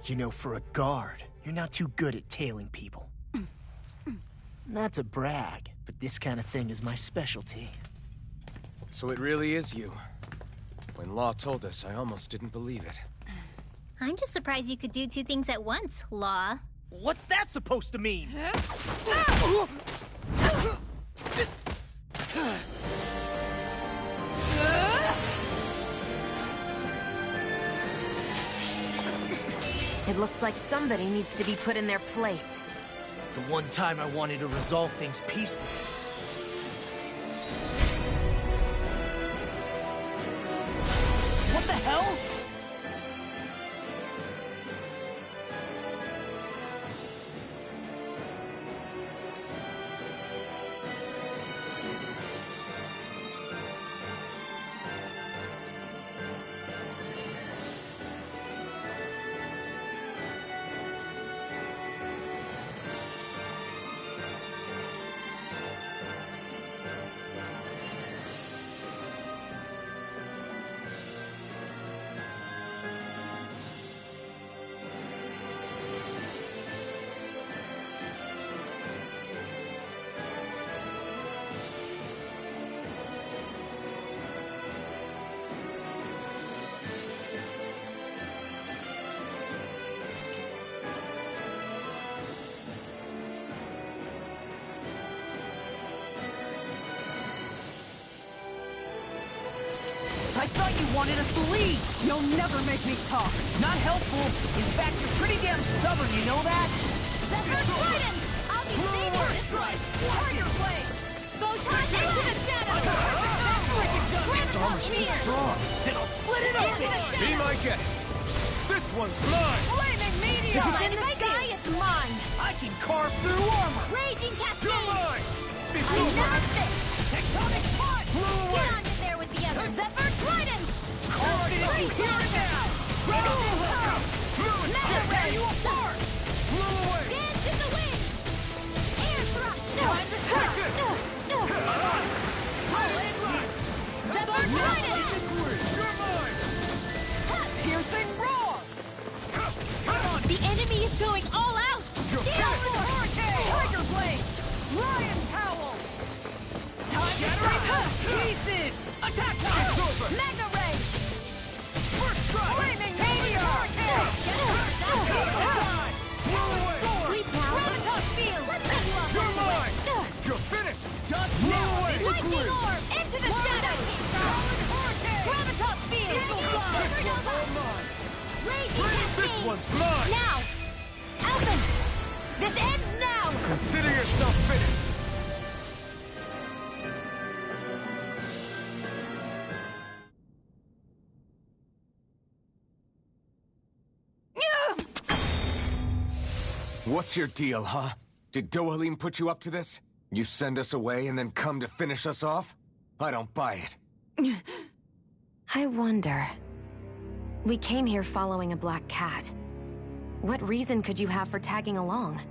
You know, for a guard, you're not too good at tailing people. Not to brag, but this kind of thing is my specialty. So it really is you. When Law told us, I almost didn't believe it. I'm just surprised you could do two things at once, Law. What's that supposed to mean? It looks like somebody needs to be put in their place. The one time I wanted to resolve things peacefully. What the hell? I thought you wanted us to leave! You'll never make me talk! Not helpful! In fact, you're pretty damn stubborn, you know that? Zephyr Trident! I'll be safer! Tiger Blade! Photon into the shadows! Its armor's too strong! Then I'll split it open! Be my guest! This one's mine! Flaming Meteor! If it's in the sky, it's mine! I can carve through armor! Raging You're Cascade! mine! It's Enough over! of this! Tectonic punch! Blew Get away! on in there with the others! Zephyr Trident! Already here and now! Mega Ray! you apart! Blew away! Dance in the wind! Air thrust! Time to Zephyr Trident! You're mine! Piercing roar! The enemy is going all out! You're Down! Tiger Blade! Lion Cowl! Time to break! Pieces! Attack time! It's over! Mega Ray! First strike! Flaming Meteor! Blew away! Sweet now! Gravitas Field! Let's get you off You're the way! mine! You're finished! Just Blew now! away! Lightning Orb! Into the shadows! Gravitas Field! Raging This Cascade! one's mine! Now! Alvin! This ends now! Consider yourself finished! What's your deal, huh? Did Dohalim put you up to this? You send us away and then come to finish us off? I don't buy it. I wonder... We came here following a black cat. What reason could you have for tagging along?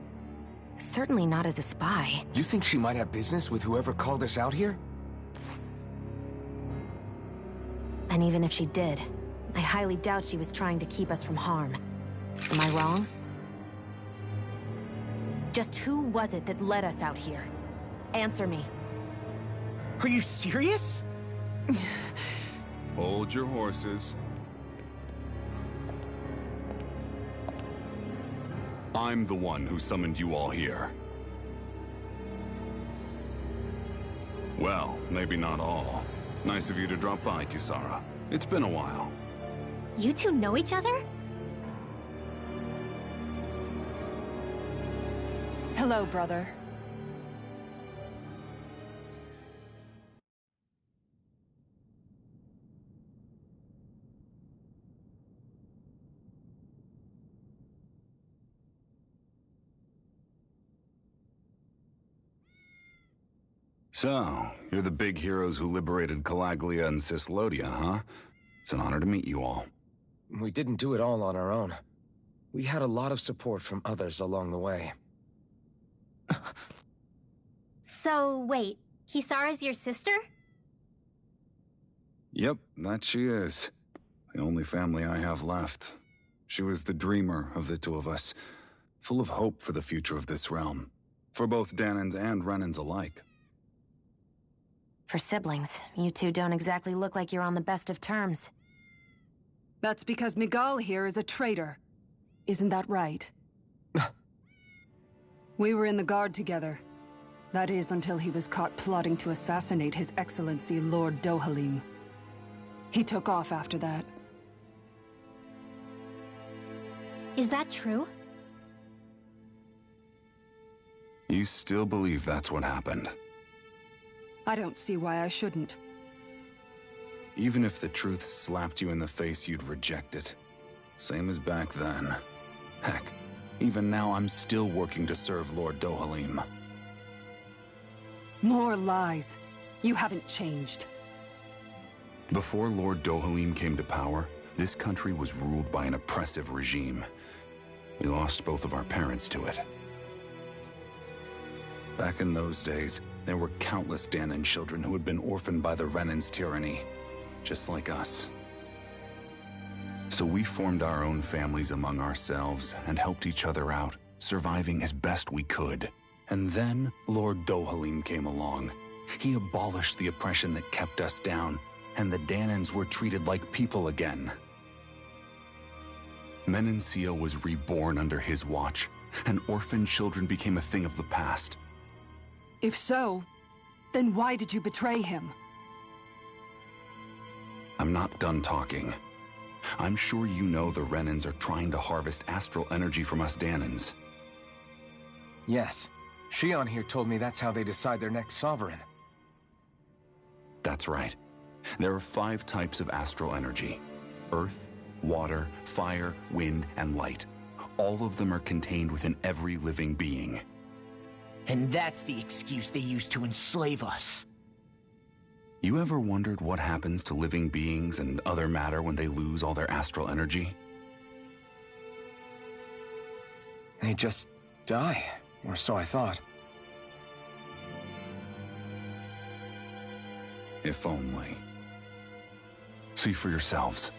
Certainly not as a spy. You think she might have business with whoever called us out here? And even if she did, I highly doubt she was trying to keep us from harm. Am I wrong? Just who was it that led us out here? Answer me. Are you serious? Hold your horses. I'm the one who summoned you all here. Well, maybe not all. Nice of you to drop by, Kisara. It's been a while. You two know each other? Hello, brother. So, you're the big heroes who liberated Calaglia and Cislodia, huh? It's an honor to meet you all. We didn't do it all on our own. We had a lot of support from others along the way. So, wait. Kisara's your sister? Yep, that she is. The only family I have left. She was the dreamer of the two of us, full of hope for the future of this realm, for both Dahnans and Renans alike. For siblings, you two don't exactly look like you're on the best of terms. That's because Miguel here is a traitor. Isn't that right? We were in the Guard together. That is, until he was caught plotting to assassinate His Excellency Lord Dohalim. He took off after that. Is that true? You still believe that's what happened? I don't see why I shouldn't. Even if the truth slapped you in the face, you'd reject it. Same as back then. Heck, even now I'm still working to serve Lord Dohalim. More lies. You haven't changed. Before Lord Dohalim came to power, this country was ruled by an oppressive regime. We lost both of our parents to it. Back in those days, there were countless Dahnan children who had been orphaned by the Renan's tyranny, just like us. So we formed our own families among ourselves and helped each other out, surviving as best we could. And then Lord Dohalim came along. He abolished the oppression that kept us down, and the Dahnans were treated like people again. Menancia was reborn under his watch, and orphan children became a thing of the past. If so, then why did you betray him? I'm not done talking. I'm sure you know the Renans are trying to harvest astral energy from us Dahnans. Yes. Shion here told me that's how they decide their next sovereign. That's right. There are 5 types of astral energy: earth, water, fire, wind, and light. All of them are contained within every living being. And that's the excuse they use to enslave us. You ever wondered what happens to living beings and other matter when they lose all their astral energy? They just die, or so I thought. If only. See for yourselves.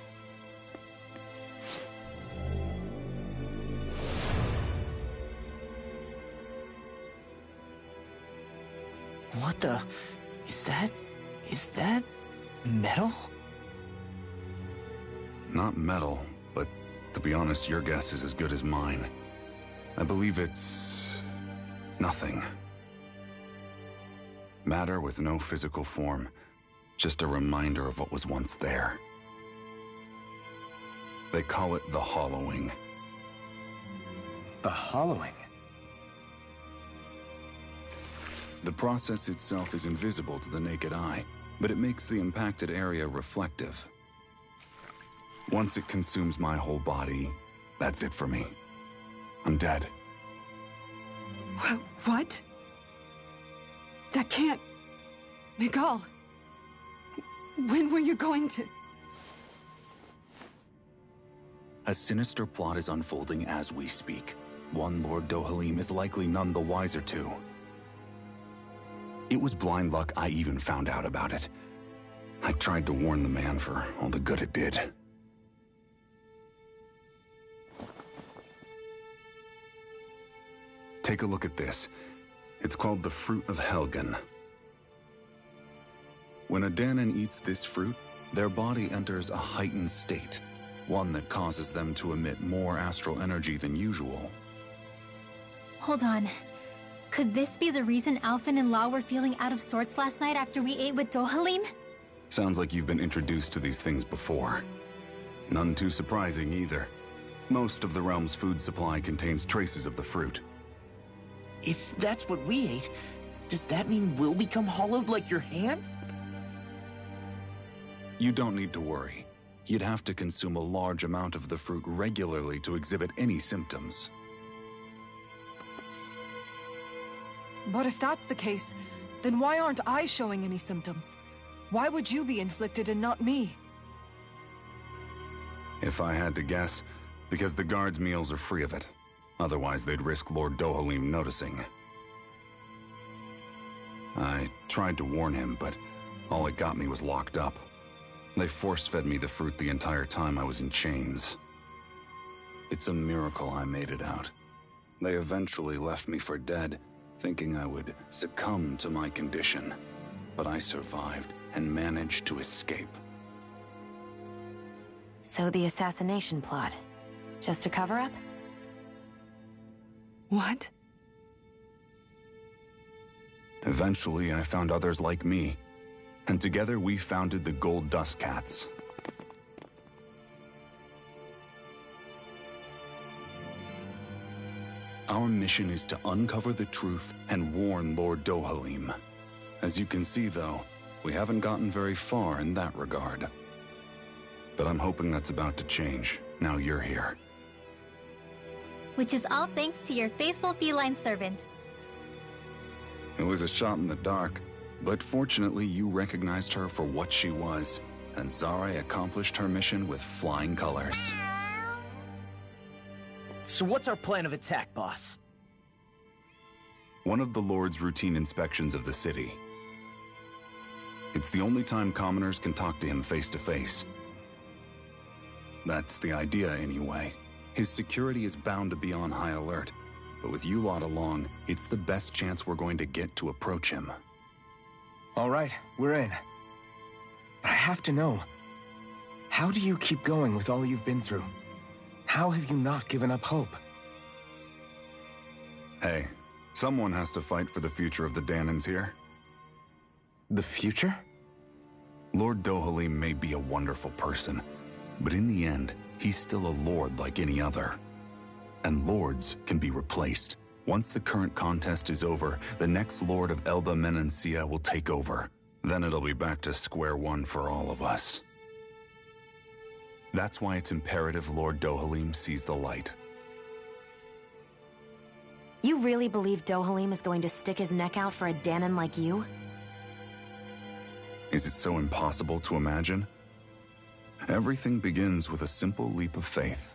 What the... Is that metal? Not metal, but to be honest, your guess is as good as mine. I believe it's... nothing. Matter with no physical form. Just a reminder of what was once there. They call it the hollowing. The hollowing? The process itself is invisible to the naked eye, but it makes the impacted area reflective. Once it consumes my whole body, that's it for me. I'm dead. What? That can't... Miguel! When were you going to... A sinister plot is unfolding as we speak. One Lord Dohalim is likely none the wiser to. It was blind luck I even found out about it. I tried to warn the man for all the good it did. Take a look at this. It's called the Fruit of Helgen. When a Dahnan eats this fruit, their body enters a heightened state, one that causes them to emit more astral energy than usual. Hold on. Could this be the reason Alphen and Law were feeling out of sorts last night after we ate with Dohalim? Sounds like you've been introduced to these things before. None too surprising either. Most of the realm's food supply contains traces of the fruit. If that's what we ate, does that mean we'll become hollowed like your hand? You don't need to worry. You'd have to consume a large amount of the fruit regularly to exhibit any symptoms. But if that's the case, then why aren't I showing any symptoms? Why would you be inflicted and not me? If I had to guess, because the guards' meals are free of it. Otherwise, they'd risk Lord Dohalim noticing. I tried to warn him, but all it got me was locked up. They force-fed me the fruit the entire time I was in chains. It's a miracle I made it out. They eventually left me for dead, thinking I would succumb to my condition. But I survived and managed to escape. So the assassination plot, just a cover-up? What? Eventually, I found others like me, and together we founded the Gold Dust Cats. Our mission is to uncover the truth and warn Lord Dohalim. As you can see, though, we haven't gotten very far in that regard. But I'm hoping that's about to change, now you're here. Which is all thanks to your faithful feline servant. It was a shot in the dark, but fortunately you recognized her for what she was, and Zare accomplished her mission with flying colors. So what's our plan of attack, boss? One of the Lord's routine inspections of the city. It's the only time commoners can talk to him face to face. That's the idea, anyway. His security is bound to be on high alert, but with you lot along, it's the best chance we're going to get to approach him. All right, we're in. But I have to know, how do you keep going with all you've been through? How have you not given up hope? Hey, someone has to fight for the future of the Dahnans here. The future? Lord Dohalim may be a wonderful person, but in the end, he's still a lord like any other. And lords can be replaced. Once the current contest is over, the next lord of Elda Menancia will take over. Then it'll be back to square one for all of us. That's why it's imperative Lord Dohalim sees the light. You really believe Dohalim is going to stick his neck out for a Dahnan like you? Is it so impossible to imagine? Everything begins with a simple leap of faith.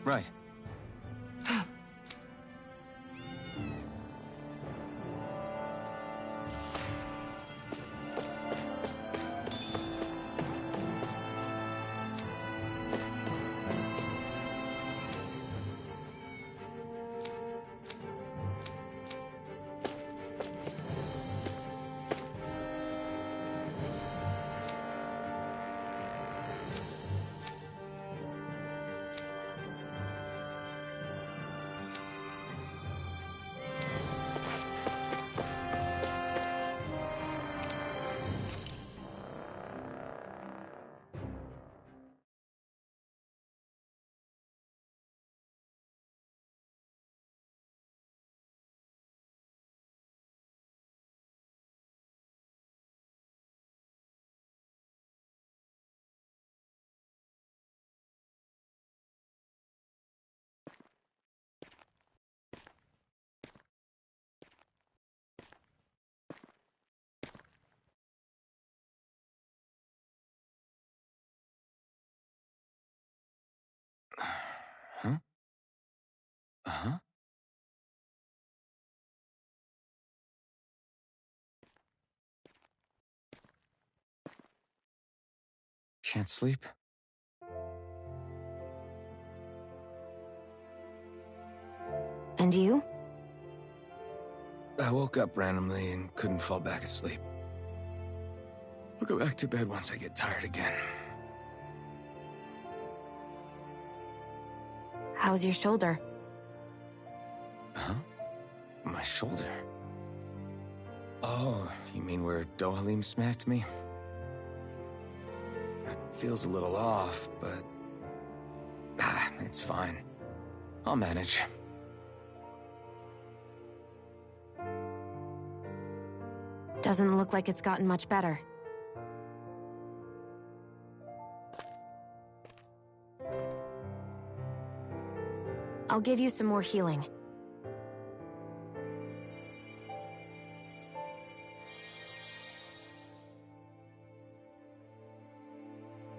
Right. Huh? Uh-huh. Can't sleep? And you? I woke up randomly and couldn't fall back asleep. I'll go back to bed once I get tired again. How's your shoulder? Huh? My shoulder? Oh, you mean where Dohalim smacked me? It feels a little off, but... it's fine. I'll manage. Doesn't look like it's gotten much better. I'll give you some more healing.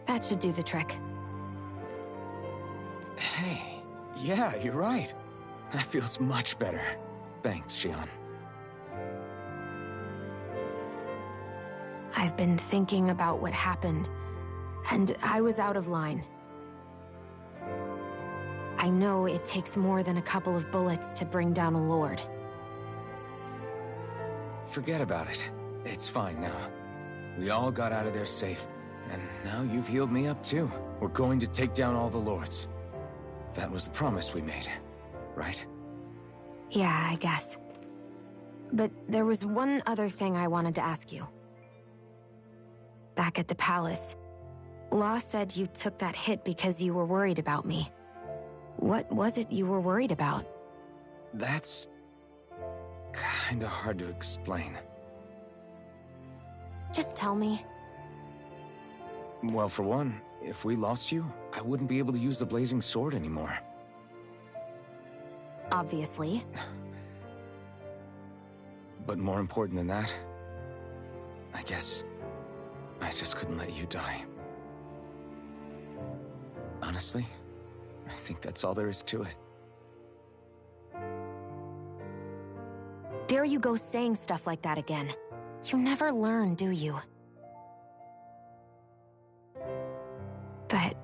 That should do the trick. Hey, yeah, you're right. That feels much better. Thanks, Xion. I've been thinking about what happened, and I was out of line. I know it takes more than a couple of bullets to bring down a lord. Forget about it. It's fine now. We all got out of there safe, and now you've healed me up too. We're going to take down all the lords. That was the promise we made, right? Yeah, I guess. But there was one other thing I wanted to ask you. Back at the palace, Law said you took that hit because you were worried about me. What was it you were worried about? That's... kinda hard to explain. Just tell me. Well, for one, if we lost you, I wouldn't be able to use the blazing sword anymore. Obviously. But more important than that, I guess I just couldn't let you die. Honestly, I think that's all there is to it. There you go saying stuff like that again. You never learn, do you? But...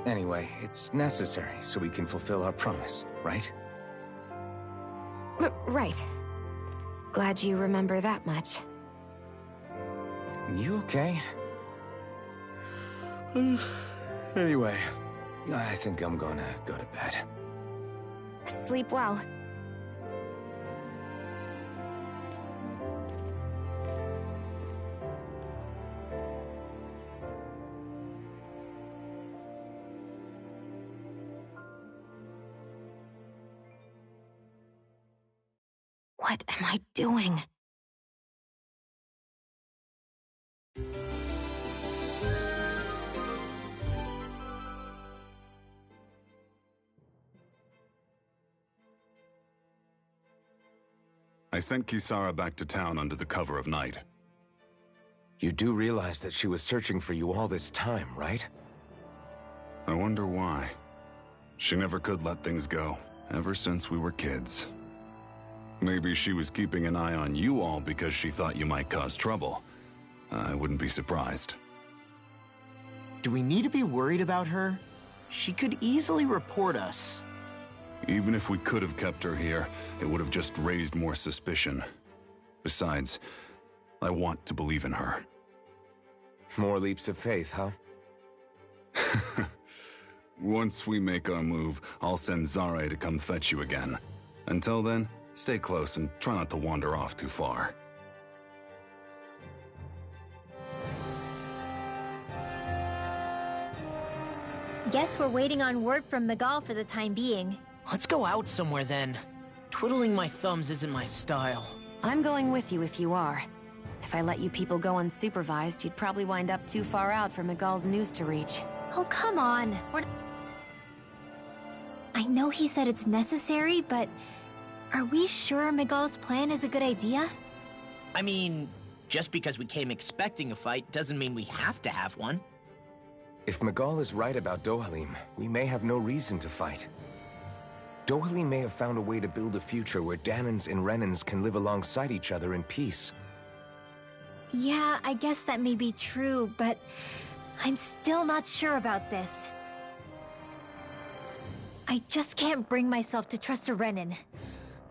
Anyway, it's necessary so we can fulfill our promise, right? Right. Glad you remember that much. You okay? Anyway, I think I'm gonna go to bed. Sleep well. What am I doing? I sent Kisara back to town under the cover of night. You do realize that she was searching for you all this time, right? I wonder why. She never could let things go, ever since we were kids. Maybe she was keeping an eye on you all because she thought you might cause trouble. I wouldn't be surprised. Do we need to be worried about her? She could easily report us. Even if we could have kept her here, it would have just raised more suspicion. Besides, I want to believe in her. More leaps of faith, huh? Once we make our move, I'll send Zare to come fetch you again. Until then, stay close and try not to wander off too far. Guess we're waiting on word from Miguel for the time being. Let's go out somewhere then. Twiddling my thumbs isn't my style. I'm going with you if you are. If I let you people go unsupervised, you'd probably wind up too far out for Miguel's news to reach. Oh, come on. I know he said it's necessary, but are we sure Miguel's plan is a good idea? I mean, just because we came expecting a fight doesn't mean we have to have one. If Miguel is right about Dohalim, we may have no reason to fight. Dohalim may have found a way to build a future where Dahnans and Renans can live alongside each other in peace. Yeah, I guess that may be true, but I'm still not sure about this. I just can't bring myself to trust a Renan.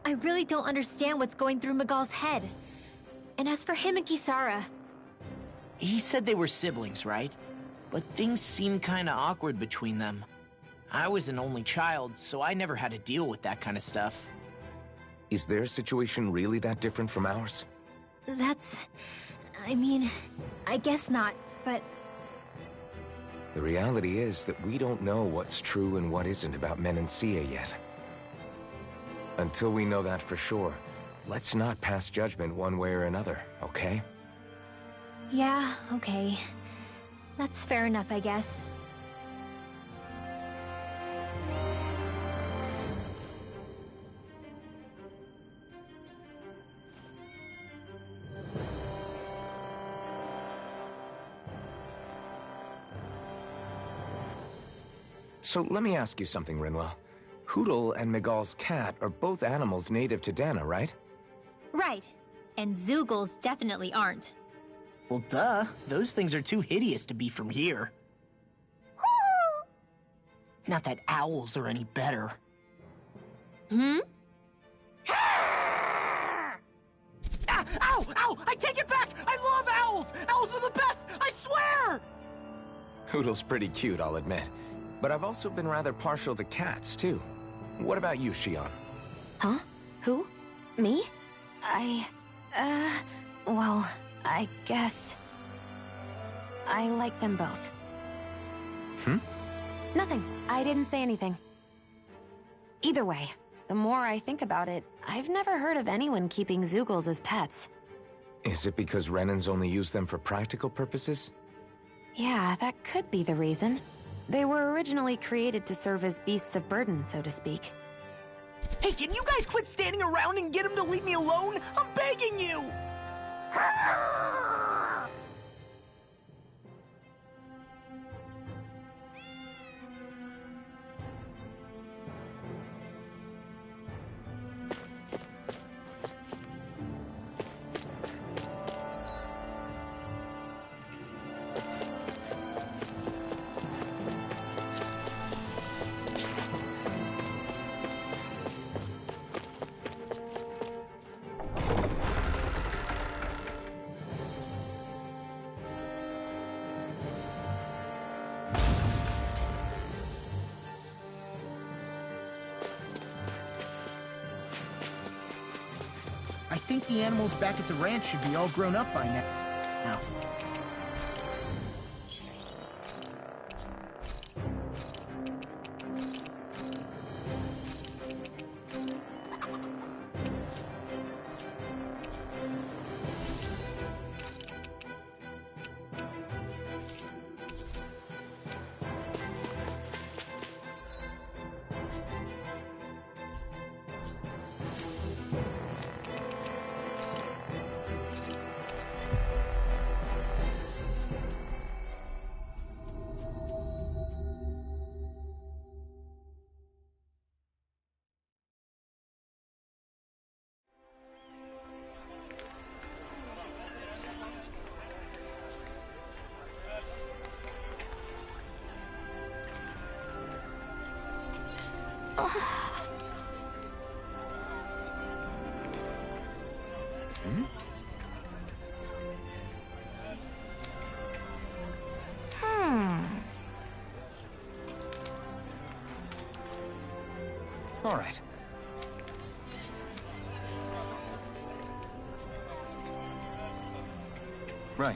I really don't understand what's going through Miguel's head. And as for him and Kisara... He said they were siblings, right? But things seemed kinda awkward between them. I was an only child, so I never had to deal with that kind of stuff. Is their situation really that different from ours? I mean, I guess not, but... The reality is that we don't know what's true and what isn't about Menancia yet. Until we know that for sure, let's not pass judgment one way or another, okay? Yeah, okay. That's fair enough, I guess. So let me ask you something, Rinwell. Hootle and Miguel's cat are both animals native to Dahna, right? Right. And Zeugles definitely aren't. Well, duh. Those things are too hideous to be from here. Not that owls are any better. Hmm? Ah! Ow! Ow! I take it back! I love owls! Owls are the best! I swear! Hootle's pretty cute, I'll admit. But I've also been rather partial to cats, too. What about you, Shionne? Huh? Who? Me? Well, I guess... I like them both. Hmm? Nothing. I didn't say anything. Either way, the more I think about it, I've never heard of anyone keeping Zeugles as pets. Is it because Renans only use them for practical purposes? Yeah, that could be the reason. They were originally created to serve as beasts of burden, so to speak. Hey, can you guys quit standing around and get him to leave me alone? I'm begging you! I think the animals back at the ranch should be all grown up by now. All right. Right.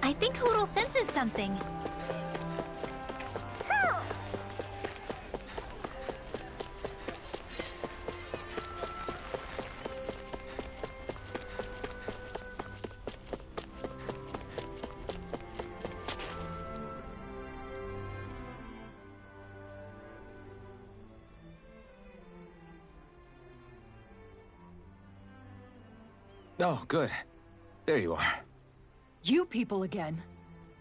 I think Hootle senses something. Oh, good. There you are. You people again.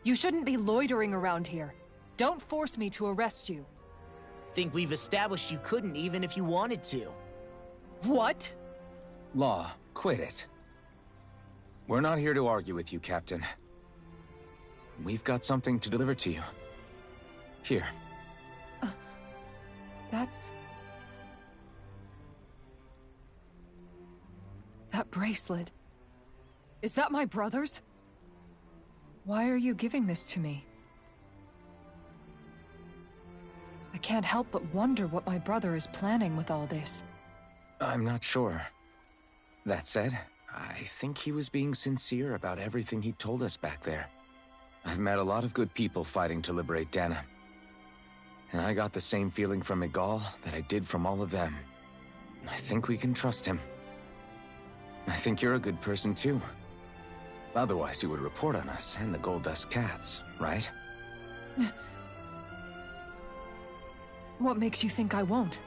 You shouldn't be loitering around here. Don't force me to arrest you. Think we've established you couldn't even if you wanted to. What? Law, quit it. We're not here to argue with you, Captain. We've got something to deliver to you. Here. That's... That bracelet. Is that my brother's? Why are you giving this to me? I can't help but wonder what my brother is planning with all this. I'm not sure. That said, I think he was being sincere about everything he told us back there. I've met a lot of good people fighting to liberate Dahna. And I got the same feeling from Miguel that I did from all of them. I think we can trust him. I think you're a good person too. Otherwise you would report on us and the Gold Dust Cats, right? What makes you think I won't?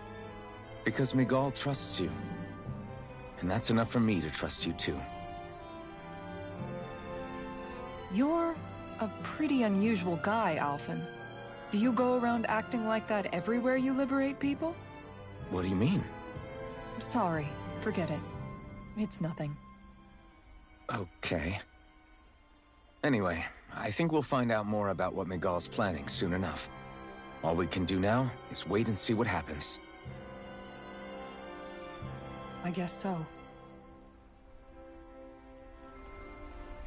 Because Miguel trusts you. And that's enough for me to trust you too. You're a pretty unusual guy, Alphen. Do you go around acting like that everywhere you liberate people? What do you mean? Sorry, forget it. It's nothing. Okay. Anyway, I think we'll find out more about what Miguel's planning soon enough. All we can do now is wait and see what happens. I guess so.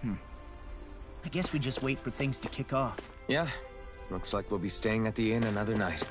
I guess we just wait for things to kick off. Yeah, looks like we'll be staying at the inn another night.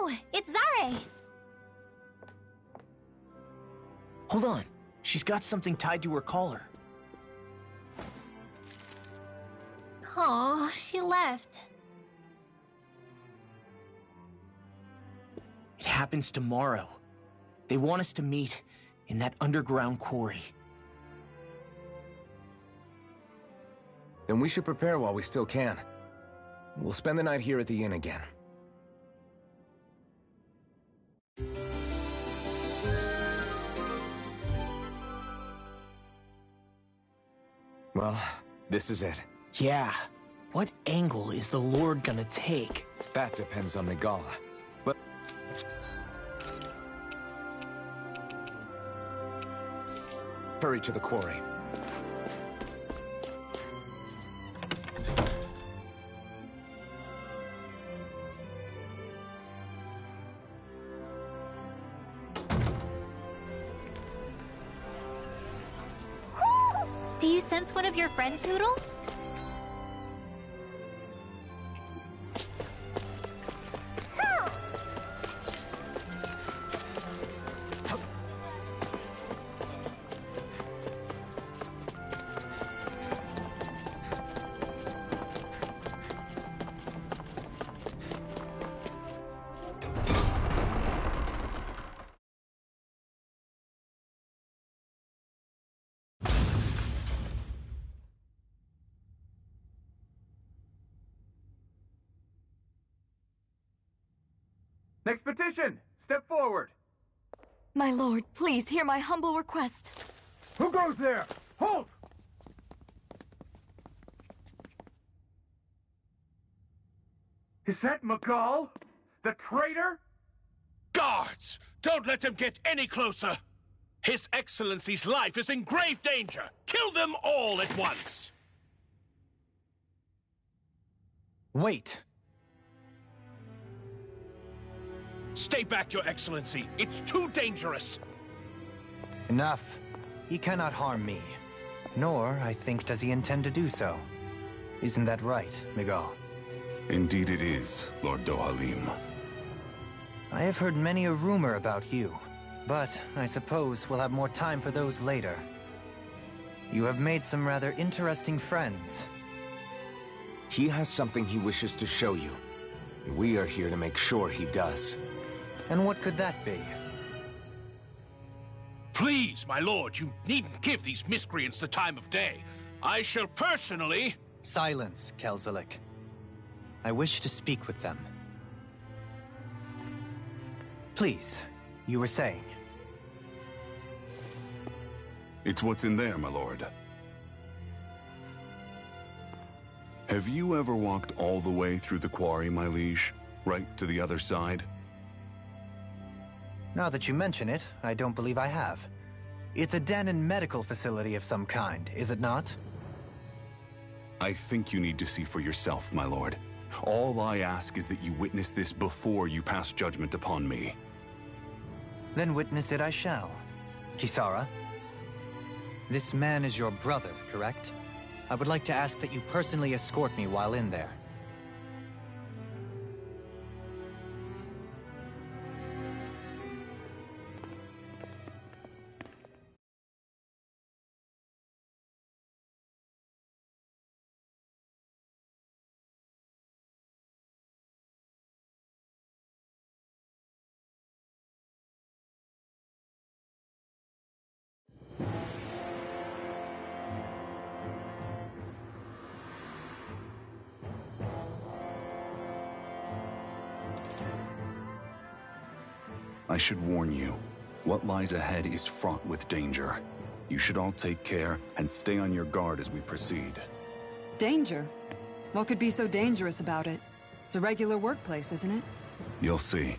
Oh, it's Zare! Hold on. She's got something tied to her collar. Oh, she left. It happens tomorrow. They want us to meet in that underground quarry. Then we should prepare while we still can. We'll spend the night here at the inn again. Well, this is it. Yeah. What angle is the Lord gonna take? That depends on Miguel. But... hurry to the quarry. Do you sense one of your friends, Hootle? Next petition! Step forward! My lord, please hear my humble request. Who goes there? Halt! Is that Miguel? The traitor? Guards! Don't let him get any closer! His Excellency's life is in grave danger! Kill Kill them all at once! Wait. Stay back, Your Excellency. It's too dangerous. Enough. He cannot harm me. Nor, I think, does he intend to do so. Isn't that right, Miguel? Indeed it is, Lord Dohalim. I have heard many a rumor about you, but I suppose we'll have more time for those later. You have made some rather interesting friends. He has something he wishes to show you. We are here to make sure he does. And what could that be? Please, my lord, you needn't give these miscreants the time of day. I shall personally... Silence, Kelzelik. I wish to speak with them. Please, you were saying. It's what's in there, my lord. Have you ever walked all the way through the quarry, my liege? Right to the other side? Now that you mention it, I don't believe I have. It's a Dahnan medical facility of some kind, is it not? I think you need to see for yourself, my lord. All I ask is that you witness this before you pass judgment upon me. Then witness it I shall. Kisara? This man is your brother, correct? I would like to ask that you personally escort me while in there. I should warn you, what lies ahead is fraught with danger. You should all take care and stay on your guard as we proceed. Danger? What could be so dangerous about it? It's a regular workplace, isn't it? You'll see.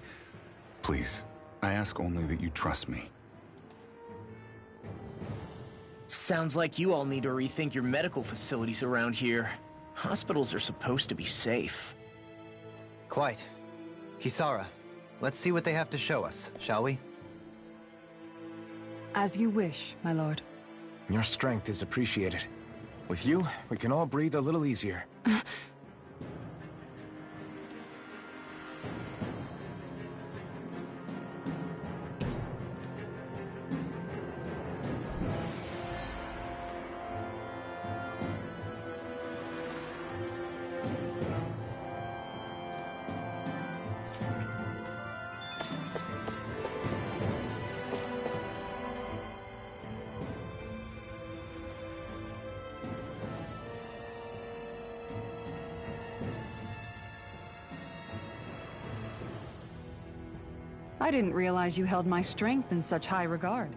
Please, I ask only that you trust me. Sounds like you all need to rethink your medical facilities around here. Hospitals are supposed to be safe. Quite. Kisara, let's see what they have to show us, shall we? As you wish, my lord. Your strength is appreciated. With you, we can all breathe a little easier. I didn't realize you held my strength in such high regard.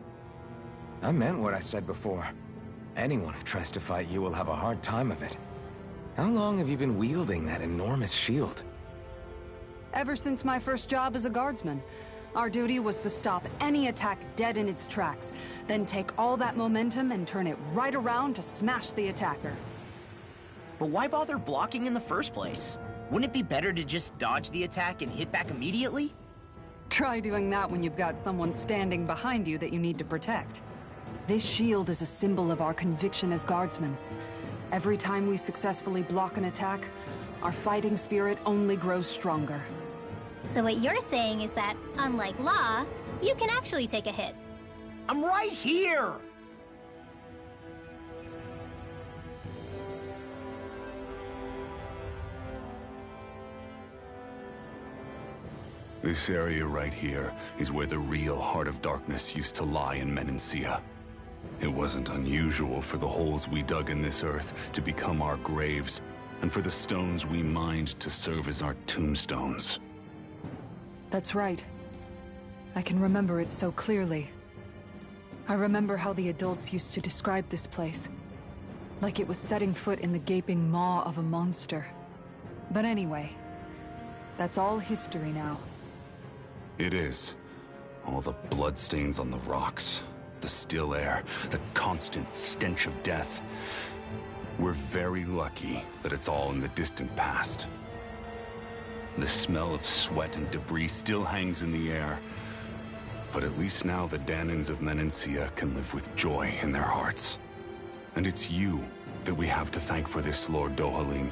I meant what I said before. Anyone who tries to fight you will have a hard time of it. How long have you been wielding that enormous shield? Ever since my first job as a guardsman. Our duty was to stop any attack dead in its tracks, then take all that momentum and turn it right around to smash the attacker. But why bother blocking in the first place? Wouldn't it be better to just dodge the attack and hit back immediately? Try doing that when you've got someone standing behind you that you need to protect. This shield is a symbol of our conviction as guardsmen. Every time we successfully block an attack, our fighting spirit only grows stronger. So what you're saying is that, unlike Law, you can actually take a hit. I'm right here! This area right here is where the real Heart of Darkness used to lie in Menancia. It wasn't unusual for the holes we dug in this earth to become our graves, and for the stones we mined to serve as our tombstones. That's right. I can remember it so clearly. I remember how the adults used to describe this place. Like it was setting foot in the gaping maw of a monster. But anyway, that's all history now. It is. All the bloodstains on the rocks. The still air, the constant stench of death. We're very lucky that it's all in the distant past. The smell of sweat and debris still hangs in the air. But at least now the Dahnans of Menancia can live with joy in their hearts. And it's you that we have to thank for this, Lord Dohalim.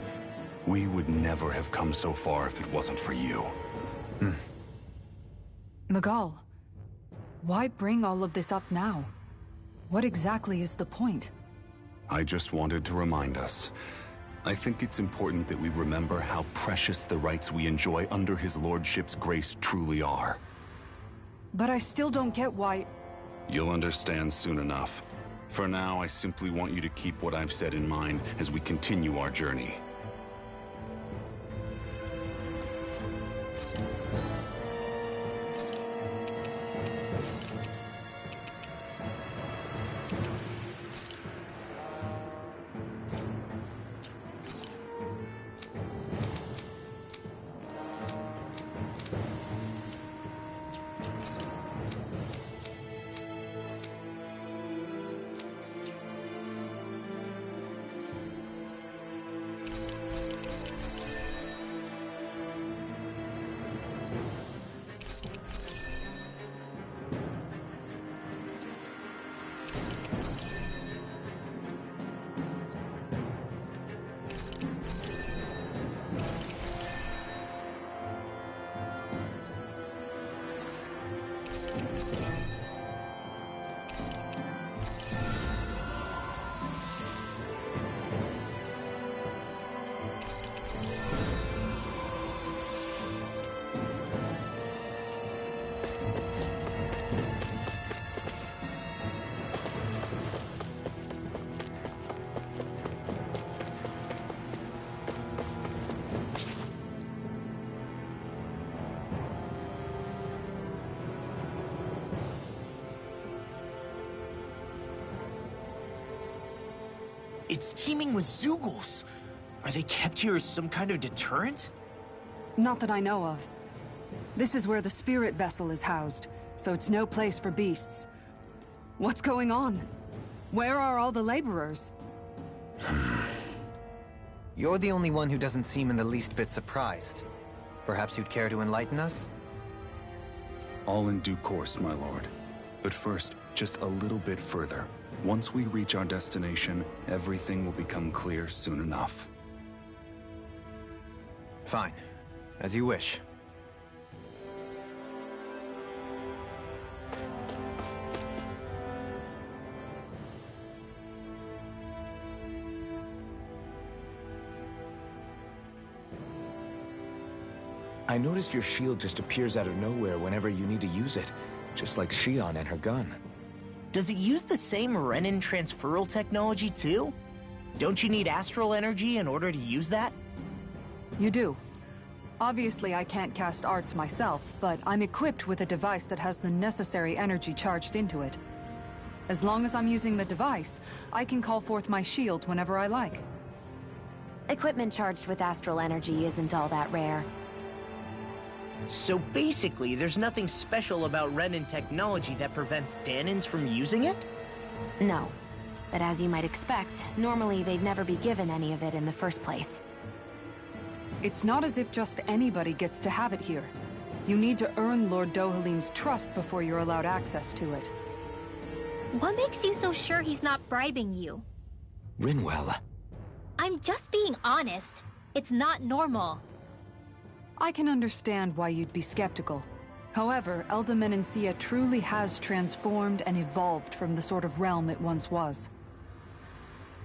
We would never have come so far if it wasn't for you. Miguel, why bring all of this up now? What exactly is the point? I just wanted to remind us. I think it's important that we remember how precious the rights we enjoy under his lordship's grace truly are. But I still don't get why... You'll understand soon enough. For now, I simply want you to keep what I've said in mind as we continue our journey. It's teeming with Zeugles. Are they kept here as some kind of deterrent? Not that I know of. This is where the spirit vessel is housed, so it's no place for beasts. What's going on? Where are all the laborers? You're the only one who doesn't seem in the least bit surprised. Perhaps you'd care to enlighten us? All in due course, my lord. But first, just a little bit further. Once we reach our destination, everything will become clear soon enough. Fine. As you wish. I noticed your shield just appears out of nowhere whenever you need to use it, just like Shion and her gun. Does it use the same Renin transferal technology too? Don't you need astral energy in order to use that? You do. Obviously, I can't cast arts myself, but I'm equipped with a device that has the necessary energy charged into it. As long as I'm using the device, I can call forth my shield whenever I like. Equipment charged with astral energy isn't all that rare. So basically, there's nothing special about Renin technology that prevents Dahnans from using it? No. But as you might expect, normally they'd never be given any of it in the first place. It's not as if just anybody gets to have it here. You need to earn Lord Dohalim's trust before you're allowed access to it. What makes you so sure he's not bribing you? Rinwell. I'm just being honest. It's not normal. I can understand why you'd be skeptical. However, Elda Menancia truly has transformed and evolved from the sort of realm it once was.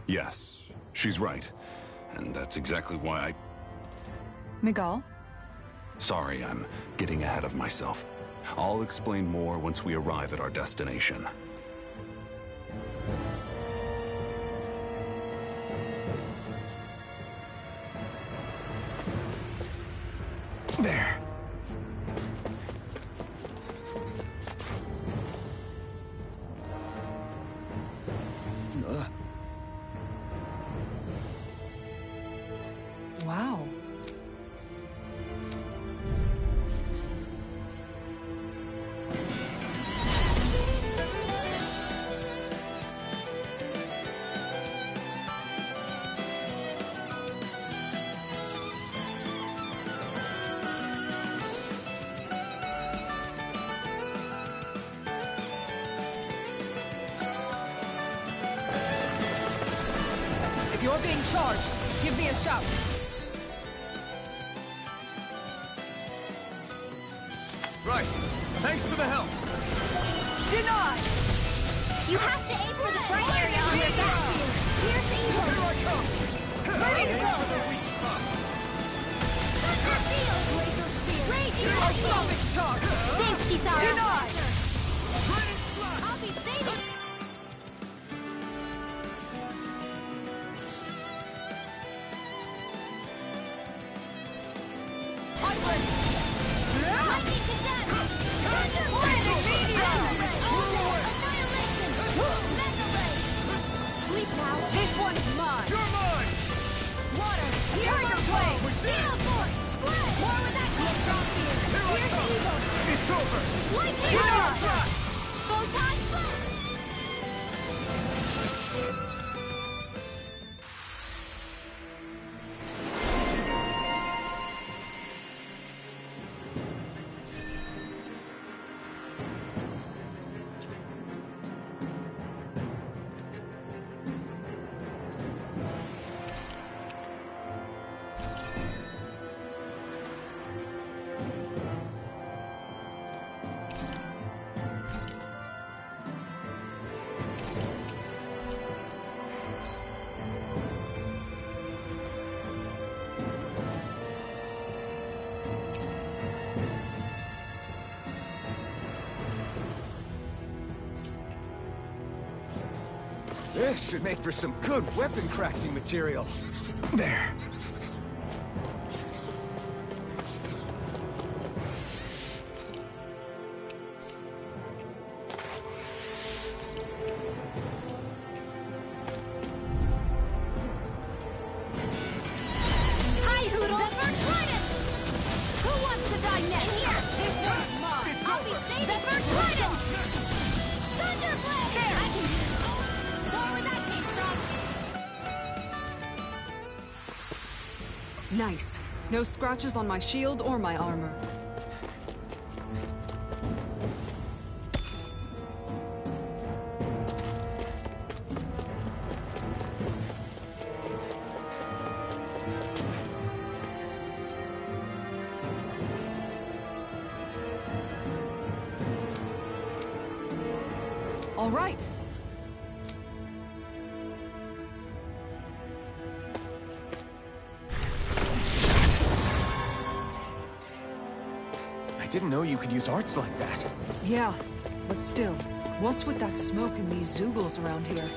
Yes, she's right. And that's exactly why I... Miguel? Sorry, I'm getting ahead of myself. I'll explain more once we arrive at our destination. There. Wow. If you're being charged, give me a shout. Right. Thanks for the help. Denied! You have to aim for the front area on their back. Here's the evil. Here I come. Ready to go! Thunder field. Laser spear. Raging Atomic charge! Thanks, Kisara. Denied! I'll be saving. I'm ready! Lightning to death. Thunder Lightning meteor! Annihilation. Mega ray. Sleep now. This one's mine! You're mine! Water! Tiger blade! Zero force. Split. More with that kick. Drop here. Here's the evil. It's over! Lightning. Denied! Photon split. This should make for some good weapon crafting material. There. Hi, Hoodle. Zephyr Trident. Who wants to die next? In here. This one's mine. I'll be saving. Zephyr Trident. Thunderblade. There. I can use it. More where that came from. Nice. No scratches on my shield or my armor. All right. I didn't know you could use arts like that. Yeah, but still, what's with that smoke and these Zoogles around here?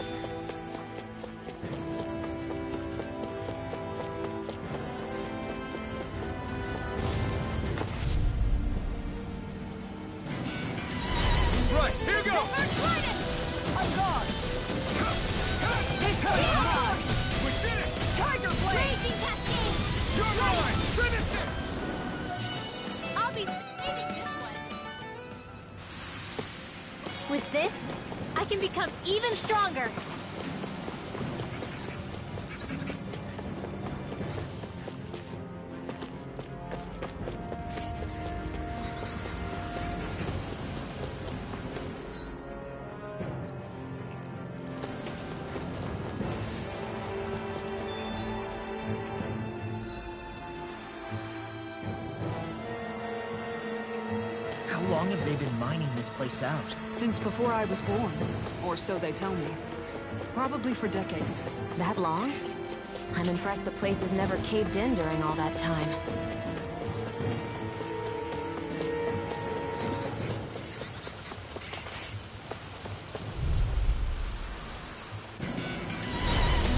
Right, here goes! On guard! This one's mine! We did it! Tiger blade! Raging Cascade. You're mine! Finish it! I'll be saving this one. With this, I can become even stronger. How long have they been mining this place out? Since before I was born. Or so they tell me. Probably for decades. That long? I'm impressed the place has never caved in during all that time.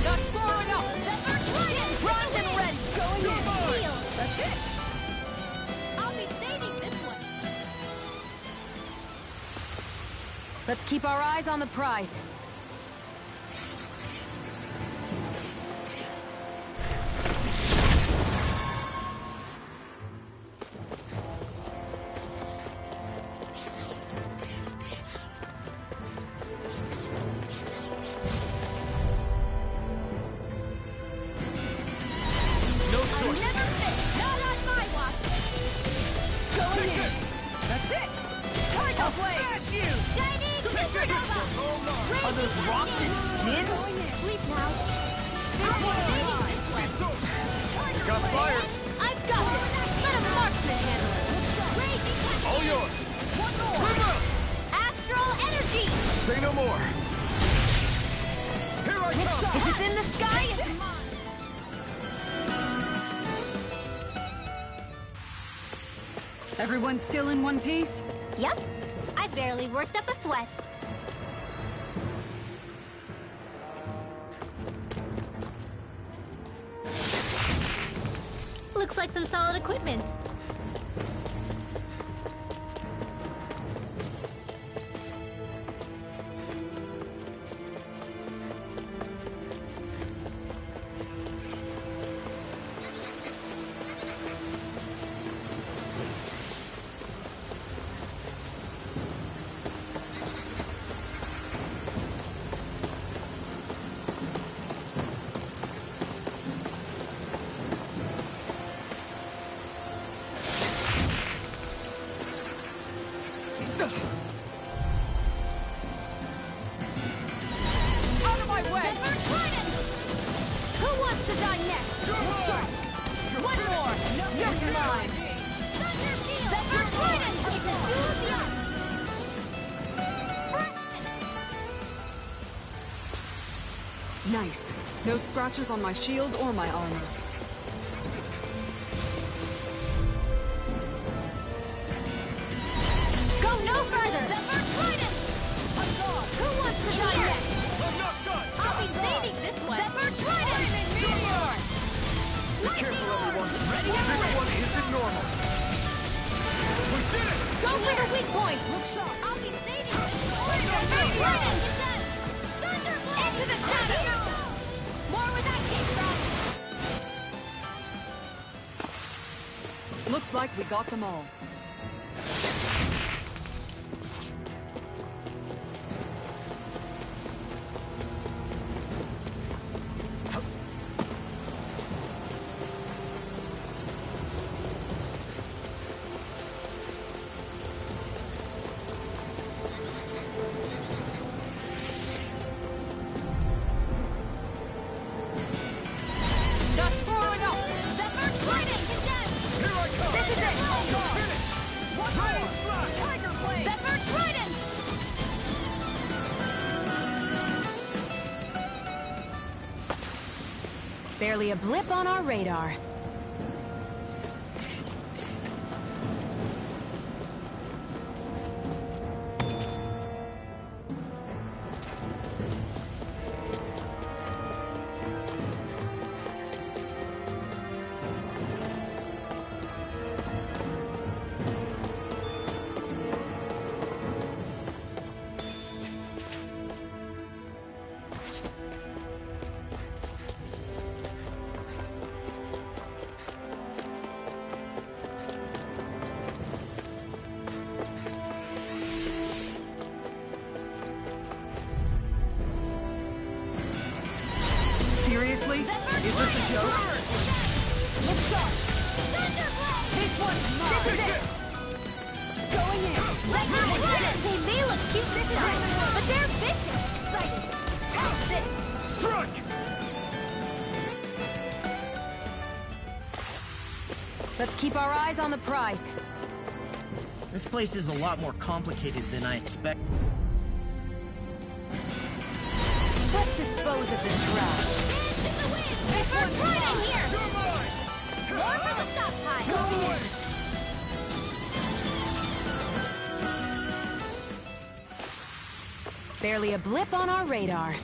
Guns forward up! Zephyr Trident. Bronze and red! Going in. mine. Heal. That's it! I'll be saving this one. Let's keep our eyes on the prize. No choice! Never fit. Not on my watch. Going in! That's it! Tiger blade! Chinese supernova. Are those rocks and skin? Going in. Sleep now. Got fires! I've got it! Let a marksman handle it! All yours! One more! Astral energy! Say no more! Here I come! If it's in the sky, it's mine! Everyone still in one piece? Yep. I barely worked up a sweat. Looks like some solid equipment. Out of my way! Who wants to die next? One more! You're mine! Zephyr Trident! It's a illusion! Nice. No scratches on my shield or my armor. Go no further! Zephyr Trident! Who wants to die next? I'll be saving this one! Zephyr Trident! Be careful, everyone! This one isn't normal! We did it! Go for the weak point! Look sharp! I'll be saving this one! Zephyr Trident! Thunderblade! Into the shadow! More where that came from! Looks like we got them all. That's far enough! Zephyr Trident! Here I come! This is it! One more! Tiger Blade! Zephyr Trident! Barely a blip on our radar. Seriously? Is this a joke? Look sharp! Thunderblade! This one's mine! This is it! Going in! Lightning Trident! They may look cute this time, but they're vicious! Like, how's this? Struck! Let's keep our eyes on the prize. This place is a lot more complicated than I expected. Let's dispose of this trash. Dance in the wind! This one's mine! Here! You're mine! More for the stockpile! Go away! Barely a blip on our radar.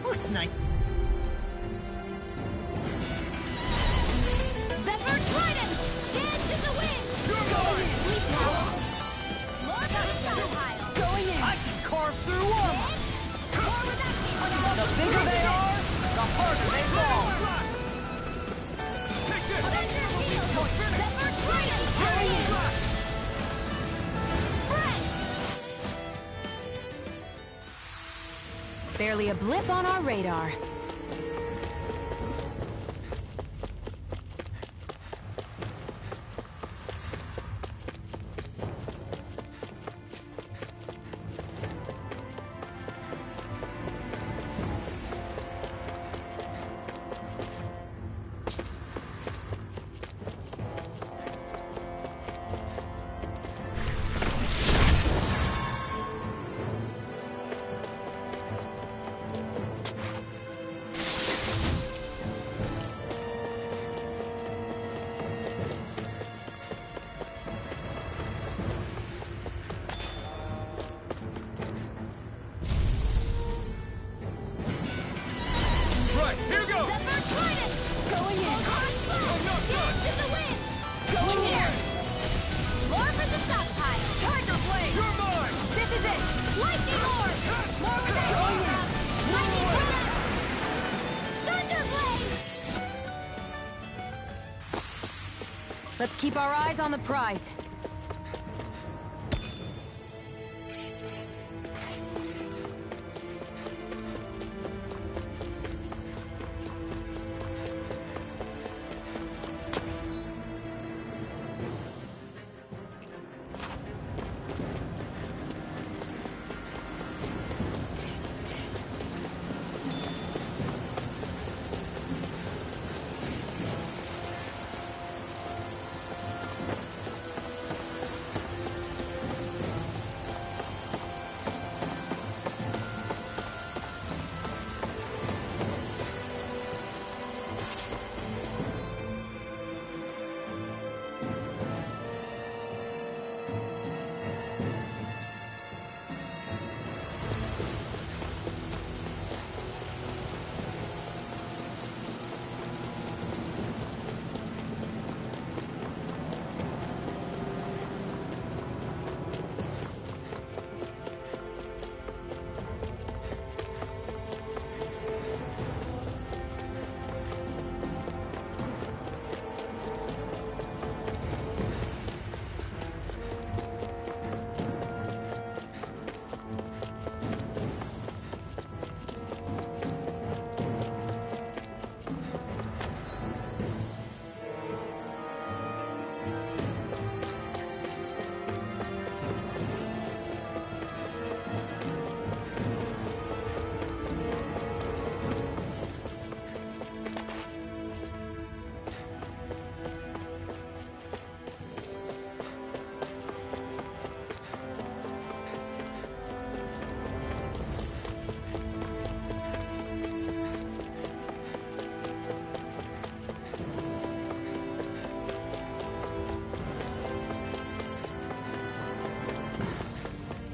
Looks nice. Zephyr Trident! Dance in the wind! Sweet power! More for the stockpile! Going in! I can carve through armor! More where that came from! The bigger they are, The harder they fall! Barely a blip on our radar. Let's keep our eyes on the prize.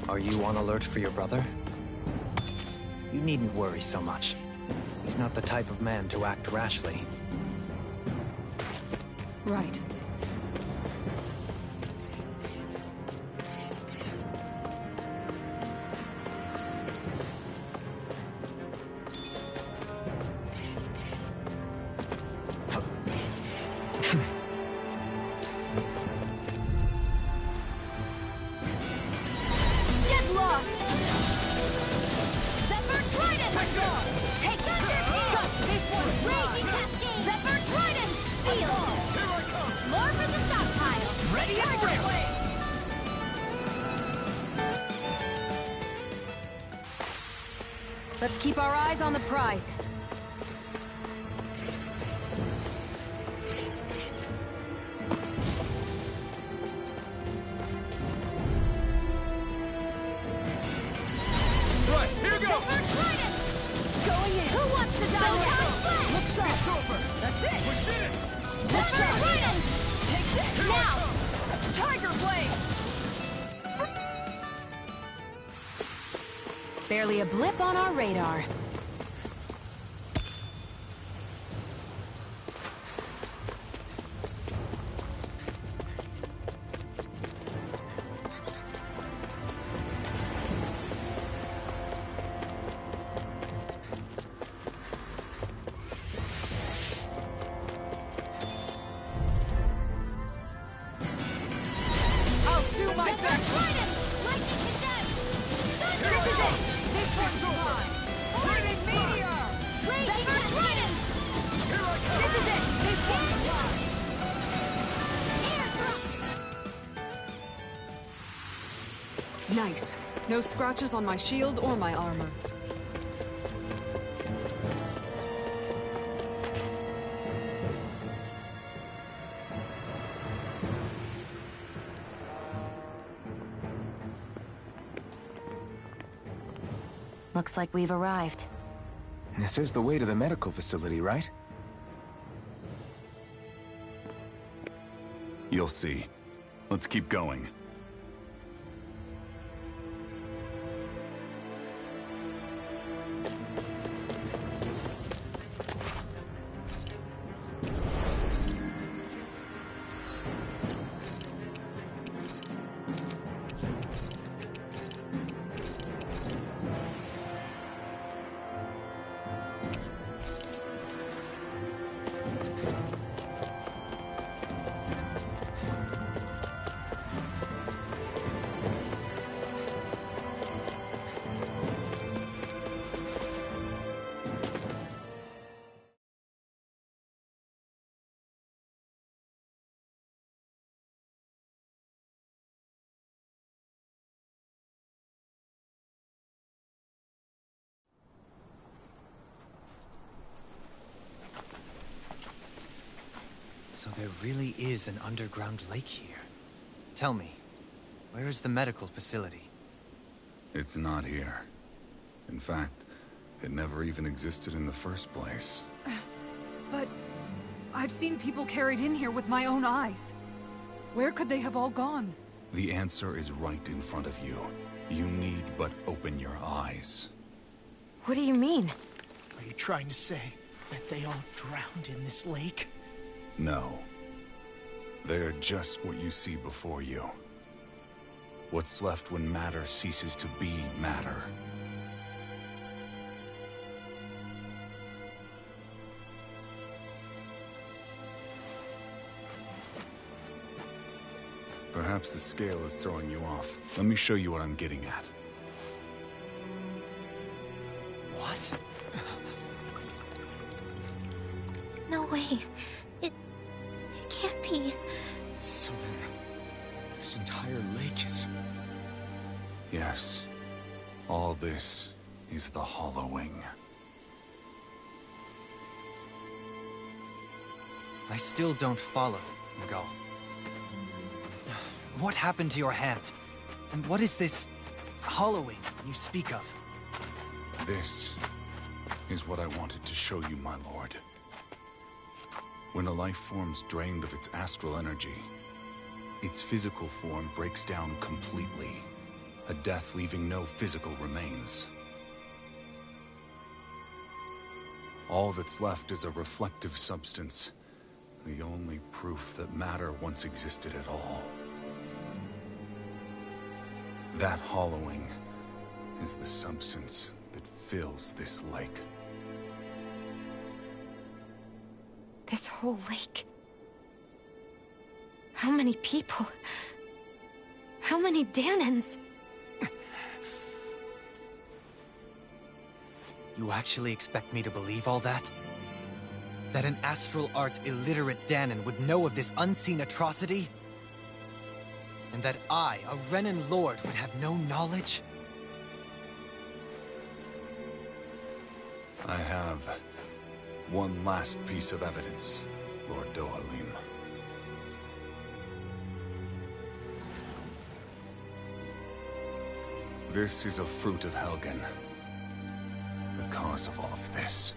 Are you on alert for your brother? You needn't worry so much. He's not the type of man to act rashly. Right. Let's keep our eyes on the prize. Right, here goes! Going in! Who wants to die now? Look sharp! It's over! That's it! We did it! Look sharp! Take this! Now! Tiger Blade! Barely a blip on our radar. Nice. No scratches on my shield or my armor. Looks like we've arrived. This is the way to the medical facility, right? You'll see. Let's keep going. So there really is an underground lake here. Tell me, where is the medical facility? It's not here. In fact, it never even existed in the first place. But I've seen people carried in here with my own eyes. Where could they have all gone? The answer is right in front of you. You need but open your eyes. What do you mean? Are you trying to say that they all drowned in this lake? No. They're just what you see before you. What's left when matter ceases to be matter. Perhaps the scale is throwing you off. Let me show you what I'm getting at. What? No way. It can't be. So then, this entire lake is... Yes. All this is the Hollowing. I still don't follow, Miguel. What happened to your hand? And what is this hollowing you speak of? This is what I wanted to show you, my lord. When a life form's drained of its astral energy, its physical form breaks down completely. A death leaving no physical remains. All that's left is a reflective substance, the only proof that matter once existed at all. That hollowing is the substance that fills this lake. This whole lake. How many people? How many Dahnans? You actually expect me to believe all that? That an astral arts illiterate Dahnan would know of this unseen atrocity? And that I, a Renan lord, would have no knowledge? I have one last piece of evidence, Lord Dohalim. This is a fruit of Helgen. The cause of all of this.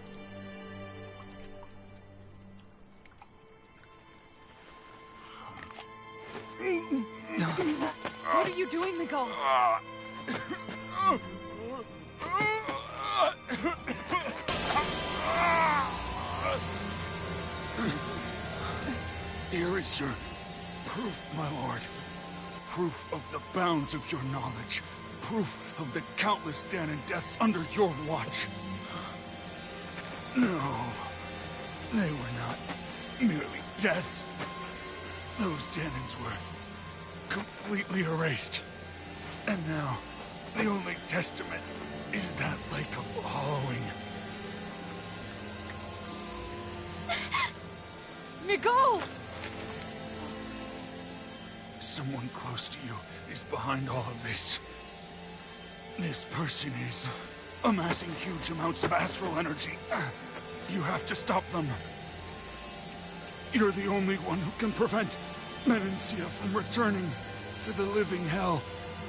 What are you doing, Miguel? Here is your proof, my lord. Proof of the bounds of your knowledge. Proof of the countless Dahnan deaths under your watch. No, they were not merely deaths. Those Dahnans were completely erased. And now, the only testament is that lake of hollowing. Miguel! Someone close to you is behind all of this. This person is amassing huge amounts of astral energy. You have to stop them. You're the only one who can prevent Menancia from returning to the living hell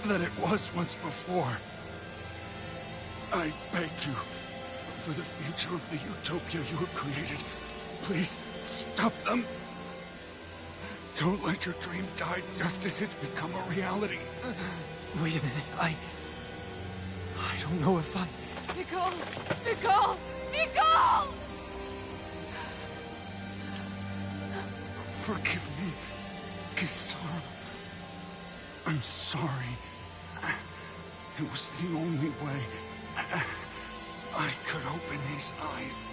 that it was once before. I beg you, for the future of the utopia you have created, please stop them. Don't let your dream die just as it's become a reality. Wait a minute, I don't know if I... Nicole! Nicole! Nicole! Forgive me, Kisara. I'm sorry. It was the only way I could open his eyes.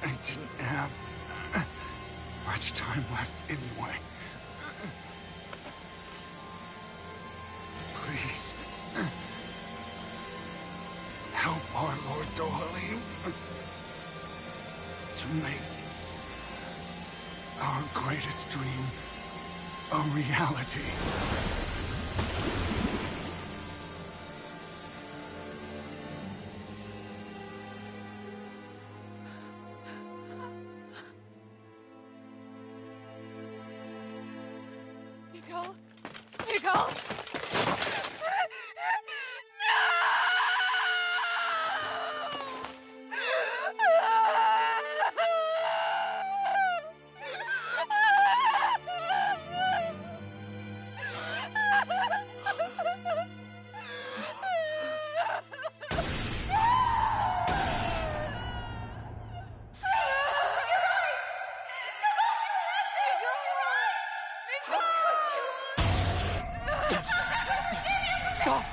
I didn't have much time left anyway. Please, help our Lord Dohalim to make our greatest dream a reality. Nicole? Nicole? Stop!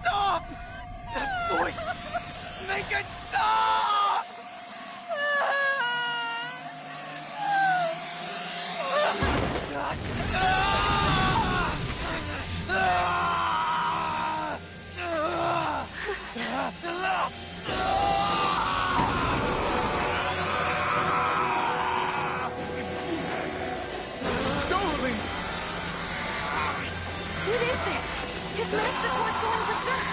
Stop! That voice! Make it stop! What is this? His master core's going berserk!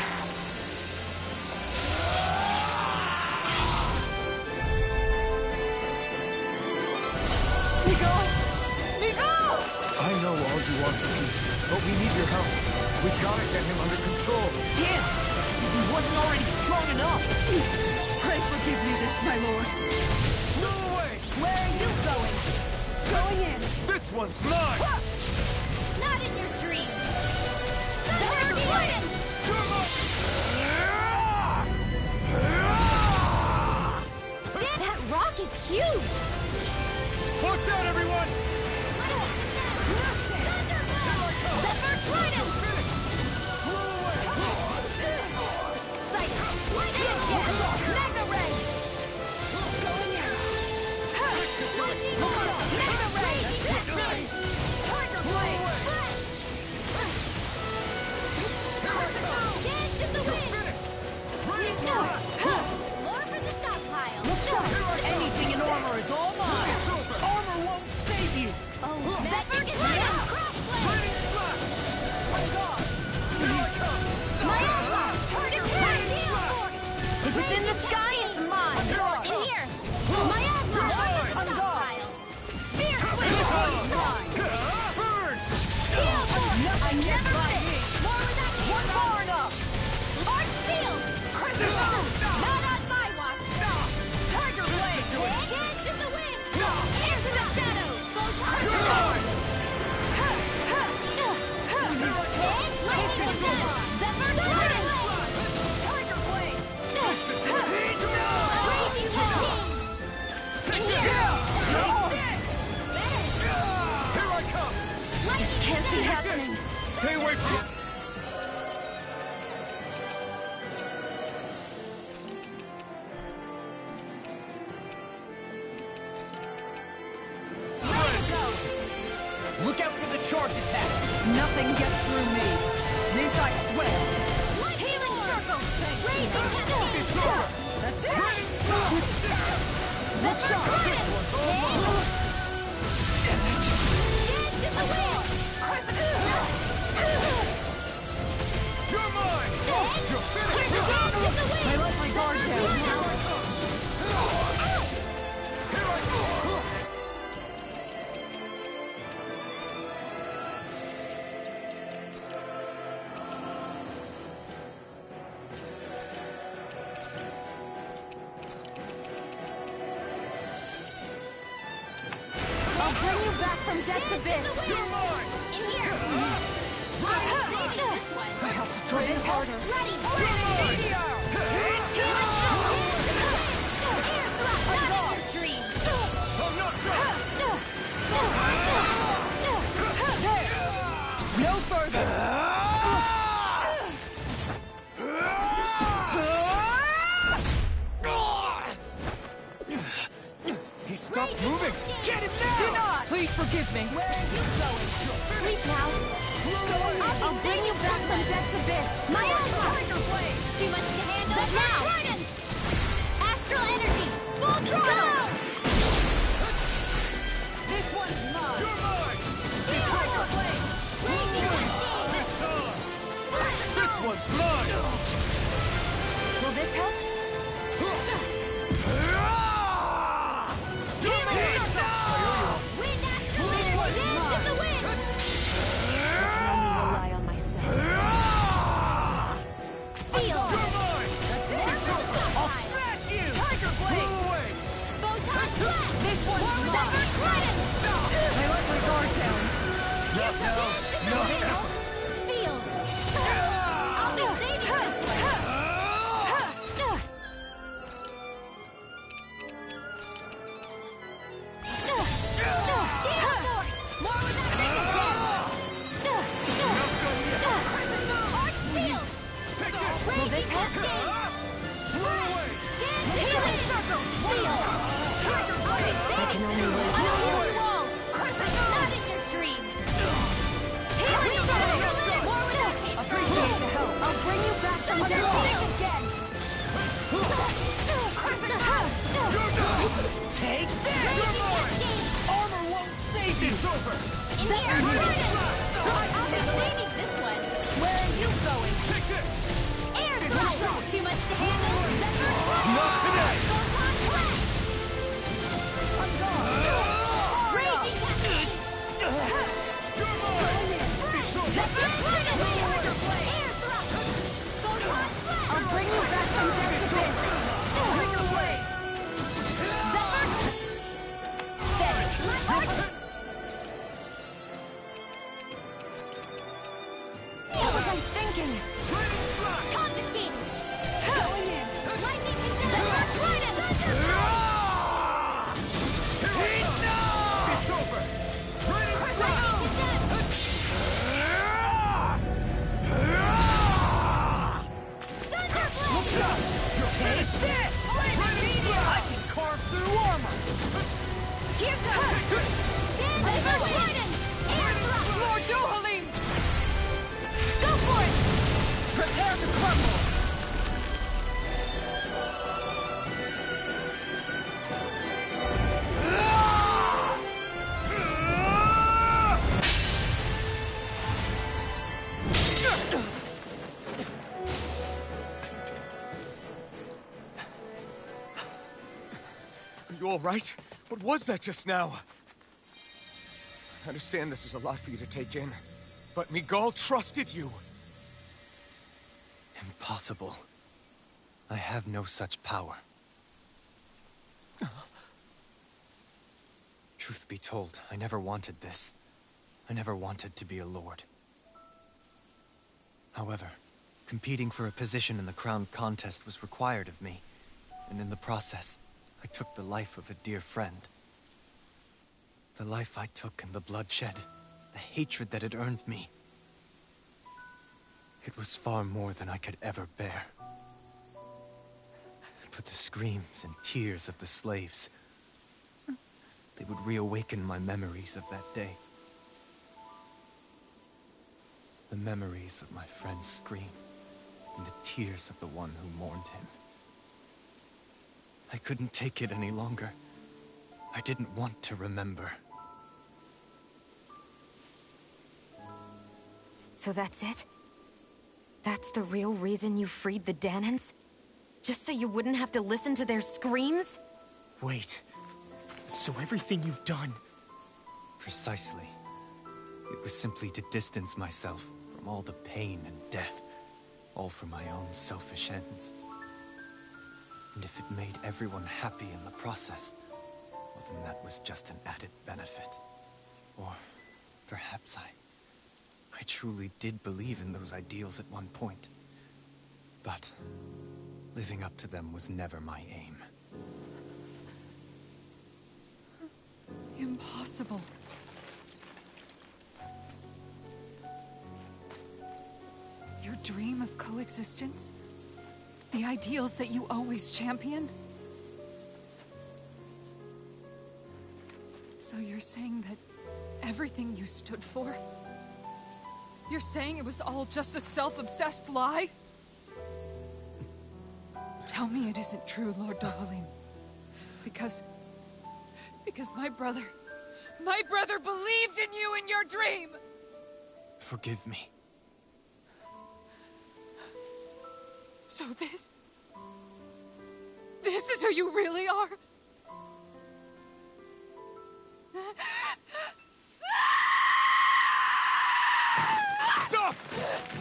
Nicole! Nicole! I know all you want is peace, but we need your help. We gotta get him under control. Damn! As if he wasn't already strong enough! Pray forgive me this, my lord. No way! Where are you going? Going in. This one's mine! Not in your dreams! Thunder Flame! Damn, that rock is huge! Watch out, everyone! Zephyr Trident! Sight! Mega Ray! Going in! Mega Ray! Tiger Blade! Dance in the wind! More for the stockpile! Anything in armor is all mine! Armor won't save you! Oh, Zephyr Trident! Crossblade! Miasma! Target Heal Force! If it's in the sky, it's mine! In here! Miasma! Stockpile! Fear Switch! Burn! Heal Force! I never miss! More with that one more enough! Arc Field! Not on my watch! Tiger Blade! Dance in the wind! Into the shadows! Tiger Blade! Zephyr Trident! Tiger Blade! Crazy Wall! Here I come! This can't be happening! Stay away from it! Look out for the charge attack! Nothing gets through me. This I swear. Healing Circle! Raising Heaven! That's it. Zephyr Trident! from Death's Abyss! You're mine! In here! I have to try it harder. Ready! No further! He stopped moving! Get him now! Do not! Please forgive me. Where are you going? Sleep now. I'll bring you back from Death's Abyss. My own Tiger Blade! Too much to handle. But now! Astral energy! Full throttle! This one's mine! You're mine! Tiger Blade! Raging This one's mine! Will this help? Will this help? I can only wait. Not in your dreams. Appreciate the help. I'll bring you back from death again. Take this! Armor won't save you! It's over! In here! I'll be saving this one. Where are you going? Take this! Air blast! Too much to handle? Not today! Photon blast! I'm gone! Raging cascade! Zephyr Trident! Air thrust! Photon blast! I'll bring you back from Death's Abyss! Take it away! Zephyr! Steady! What was I thinking? Confiscating! Going in! Lightning Zephyr Trident! It's over! Take this! I can carve through armor! Here goes! Zephyr Trident! Air thrust! Lord Duhalim! Go for it! Prepare to crumble! Are you all right? What was that just now? I understand this is a lot for you to take in, but Miguel trusted you. Impossible. I have no such power. Truth be told, I never wanted this. I never wanted to be a lord. However, competing for a position in the crown contest was required of me, and in the process, I took the life of a dear friend. The life I took in the bloodshed, the hatred that it earned me. It was far more than I could ever bear. But the screams and tears of the slaves, they would reawaken my memories of that day. The memories of my friend's scream, and the tears of the one who mourned him. I couldn't take it any longer. I didn't want to remember. So that's it? That's the real reason you freed the Danans? Just so you wouldn't have to listen to their screams? Wait. So everything you've done... Precisely. It was simply to distance myself from all the pain and death, all for my own selfish ends. And if it made everyone happy in the process, well then that was just an added benefit. Or perhaps I truly did believe in those ideals at one point. But living up to them was never my aim. Impossible. Your dream of coexistence? The ideals that you always championed? So you're saying that everything you stood for? You're saying it was all just a self-obsessed lie? Tell me it isn't true, Lord Dohalim. Because my brother believed in you in your dream! Forgive me. So this is who you really are? Stop!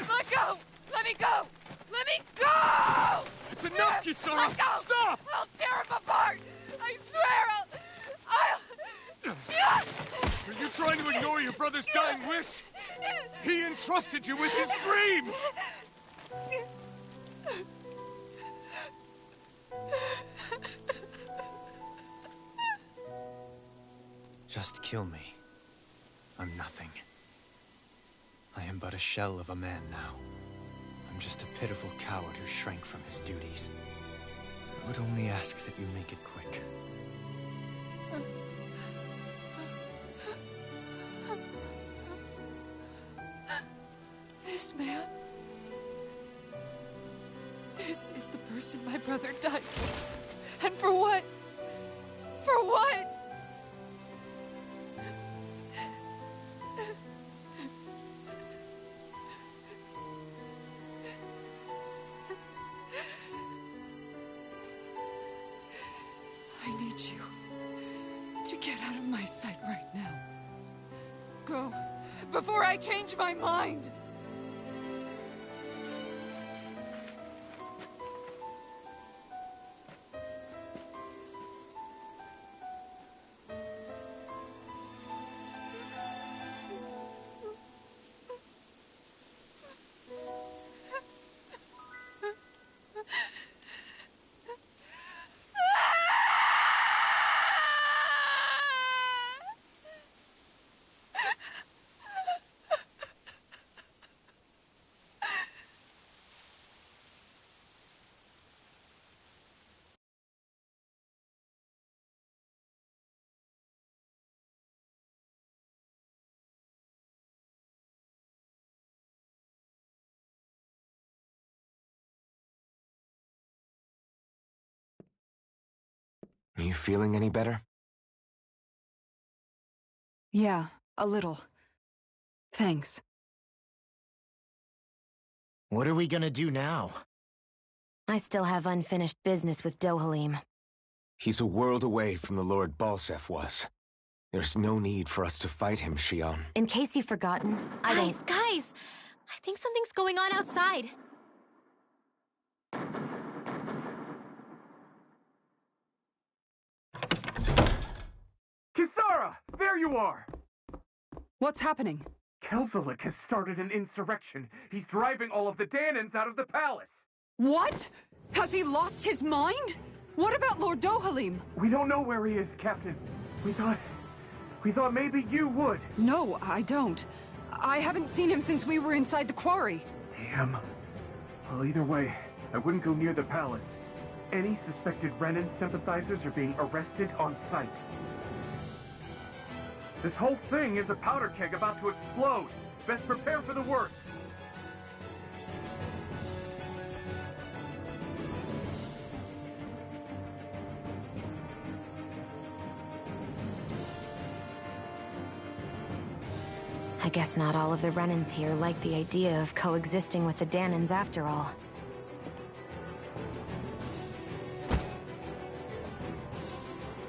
Let go! Let me go! Let me go! It's enough, Kisara! Let go! Stop! I'll tear him apart! I swear I'll... Are you trying to ignore your brother's dying wish? He entrusted you with his dream! Just kill me. I'm nothing. I am but a shell of a man now. I'm just a pitiful coward who shrank from his duties. I would only ask that you make it quick. This man... This is the person my brother died for. And for what? For what? I need you to get out of my sight right now. Go, before I change my mind! Are you feeling any better? Yeah, a little. Thanks. What are we gonna do now? I still have unfinished business with Dohalim. He's a world away from the Lord Balseph was. There's no need for us to fight him, Shionne. In case you've forgotten, Guys, I think something's going on outside. Kisara! There you are! What's happening? Kelzelik has started an insurrection. He's driving all of the Dahnans out of the palace. What? Has he lost his mind? What about Lord Dohalim? We don't know where he is, Captain. We thought maybe you would. No, I don't. I haven't seen him since we were inside the quarry. Damn. Well, either way, I wouldn't go near the palace. Any suspected Renan sympathizers are being arrested on sight. This whole thing is a powder keg about to explode. Best prepare for the worst. I guess not all of the Renans here like the idea of coexisting with the Dahnans after all.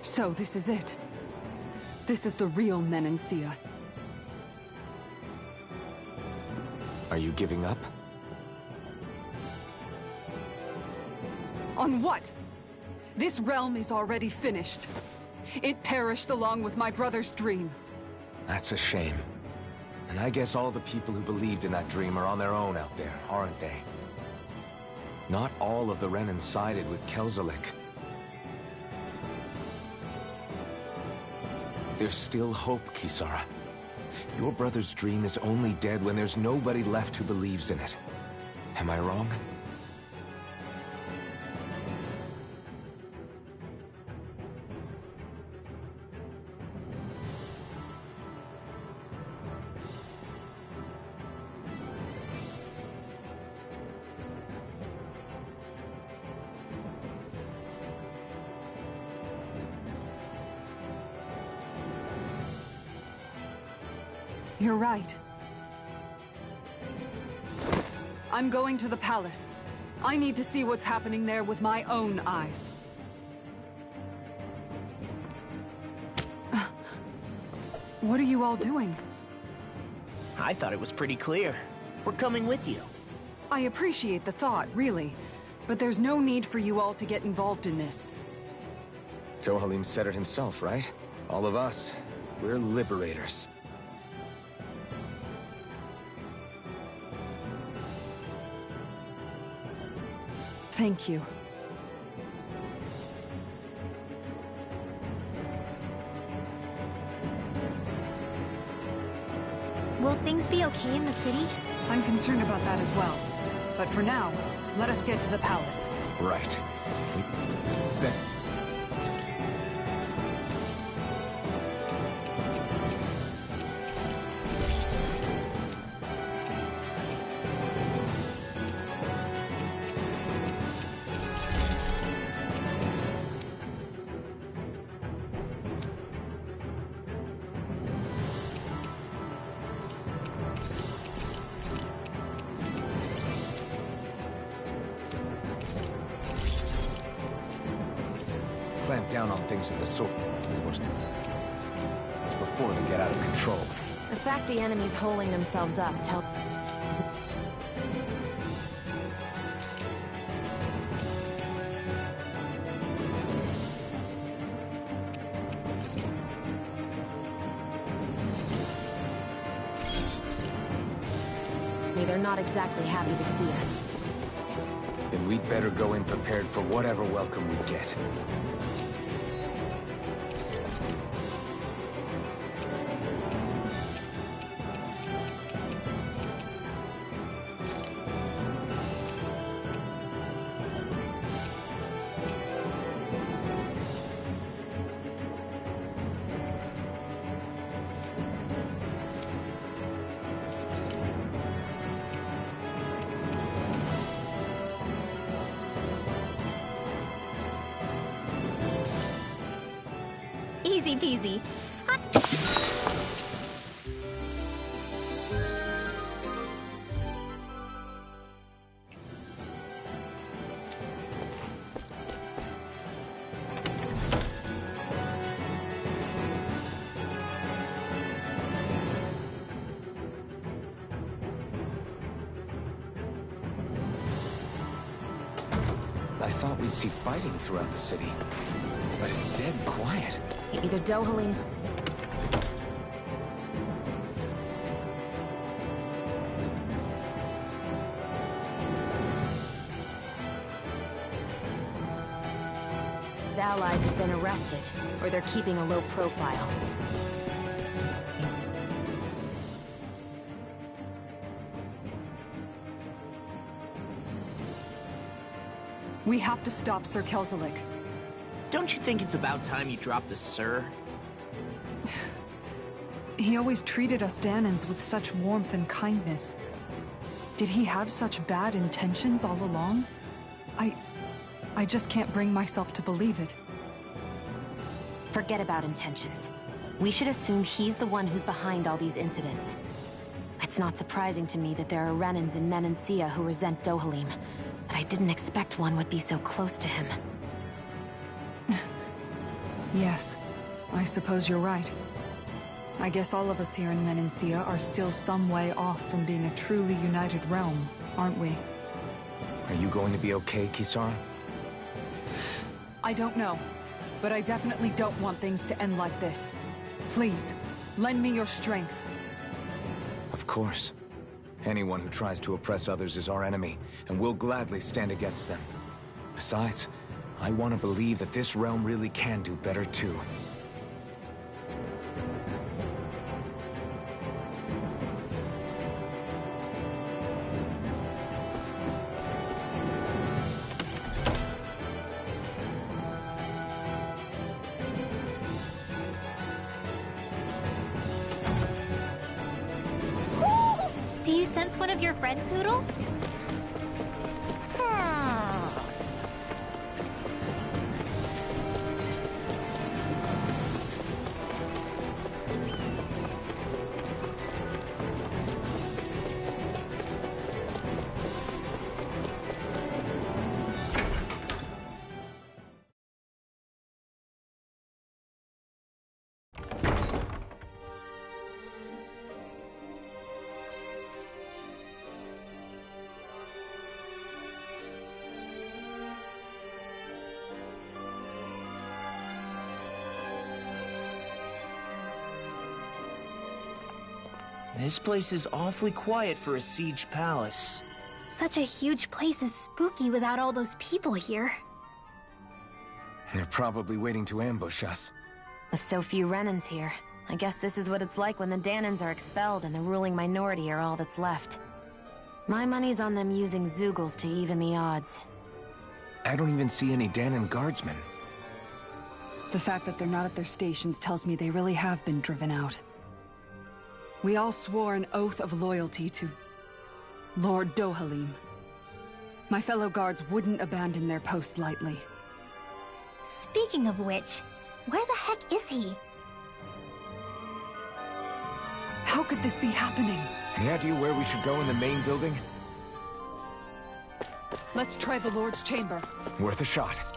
So this is it. This is the real Menancia. Are you giving up? On what? This realm is already finished. It perished along with my brother's dream. That's a shame. And I guess all the people who believed in that dream are on their own out there, aren't they? Not all of the Renan sided with Kelzelik. There's still hope, Kisara. Your brother's dream is only dead when there's nobody left who believes in it. Am I wrong? You're right. I'm going to the palace. I need to see what's happening there with my own eyes. What are you all doing? I thought it was pretty clear. We're coming with you. I appreciate the thought, really. But there's no need for you all to get involved in this. Dohalim said it himself, right? All of us, we're liberators. Thank you. Will things be okay in the city? I'm concerned about that as well. But for now, let us get to the palace. Right. That's... Clamp down on things at the sword before they get out of control. The fact the enemy's holding themselves up tells... They're not exactly happy to see us. Then we'd better go in prepared for whatever welcome we get. Easy peasy. I thought we'd see fighting throughout the city, but it's dead quiet. Either Dohalim's... allies have been arrested, or they're keeping a low profile. We have to stop Sir Kelzelik. Don't you think it's about time you dropped the sir? He always treated us Danans with such warmth and kindness. Did he have such bad intentions all along? I just can't bring myself to believe it. Forget about intentions. We should assume he's the one who's behind all these incidents. It's not surprising to me that there are Renans in Menancia who resent Dohalim, but I didn't expect one would be so close to him. Yes, I suppose you're right. I guess all of us here in Menancia are still some way off from being a truly united realm, aren't we? Are you going to be okay, Kisara? I don't know, but I definitely don't want things to end like this. Please, Lend me your strength. Of course. Anyone who tries to oppress others is our enemy, and we'll gladly stand against them. Besides, I want to believe that this realm really can do better too. Do you sense one of your friends, Hootle? This place is awfully quiet for a siege palace. Such a huge place is spooky without all those people here. They're probably waiting to ambush us. With so few Renans here, I guess this is what it's like when the Dahnans are expelled and the ruling minority are all that's left. My money's on them using Zeugles to even the odds. I don't even see any Dahnan guardsmen. The fact that they're not at their stations tells me they really have been driven out. We all swore an oath of loyalty to Lord Dohalim. My fellow guards wouldn't abandon their post lightly. Speaking of which, where the heck is he? How could this be happening? Any idea where we should go in the main building? Let's try the Lord's chamber. Worth a shot.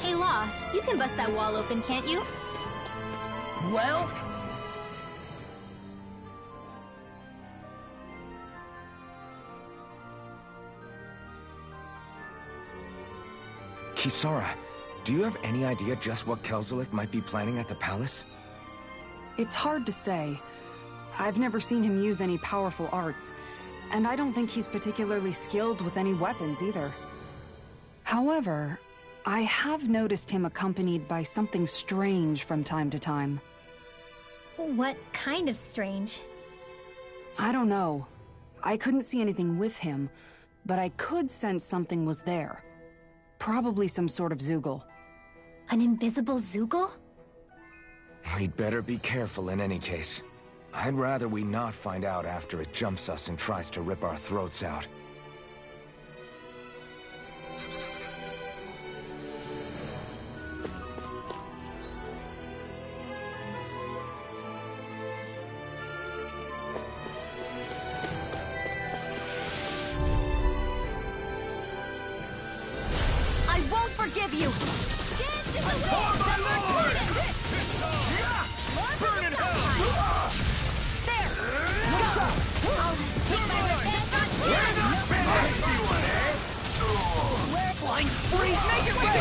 Hey, Law, you can bust that wall open, can't you? Well... Kisara, do you have any idea just what Kelzelik might be planning at the palace? It's hard to say. I've never seen him use any powerful arts, and I don't think he's particularly skilled with any weapons either. However, I have noticed him accompanied by something strange from time to time. What kind of strange? I don't know. I couldn't see anything with him, but I could sense something was there. Probably some sort of Zeugle. An invisible Zeugle? We'd better be careful in any case. I'd rather we not find out after it jumps us and tries to rip our throats out. I won't forgive you! Dance in the wind! Burn in hell! There! Go! I'll take my revenge on you! Where's flying freeze? Make it way!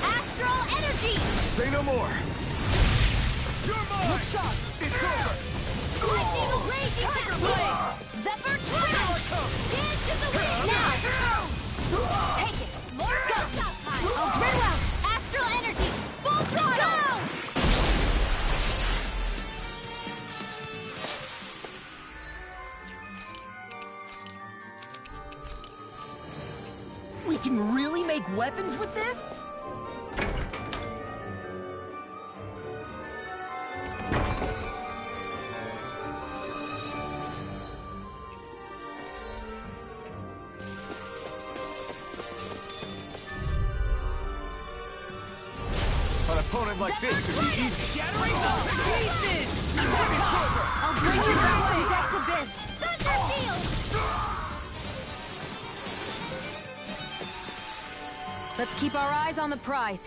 Astral energy! Say no more! You're mine! Look sharp! It's over! Lightning raging Tiger Blade! Zephyr Twin! Dance in the wind! Now! Take it! More go! Oh, very well! Astral energy! Full throttle! We can really make weapons with this? An opponent survive like this would be easy. Shattering them to pieces! I'll bring you back from Death's Abyss! Thunder Field! Let's keep our eyes on the prize.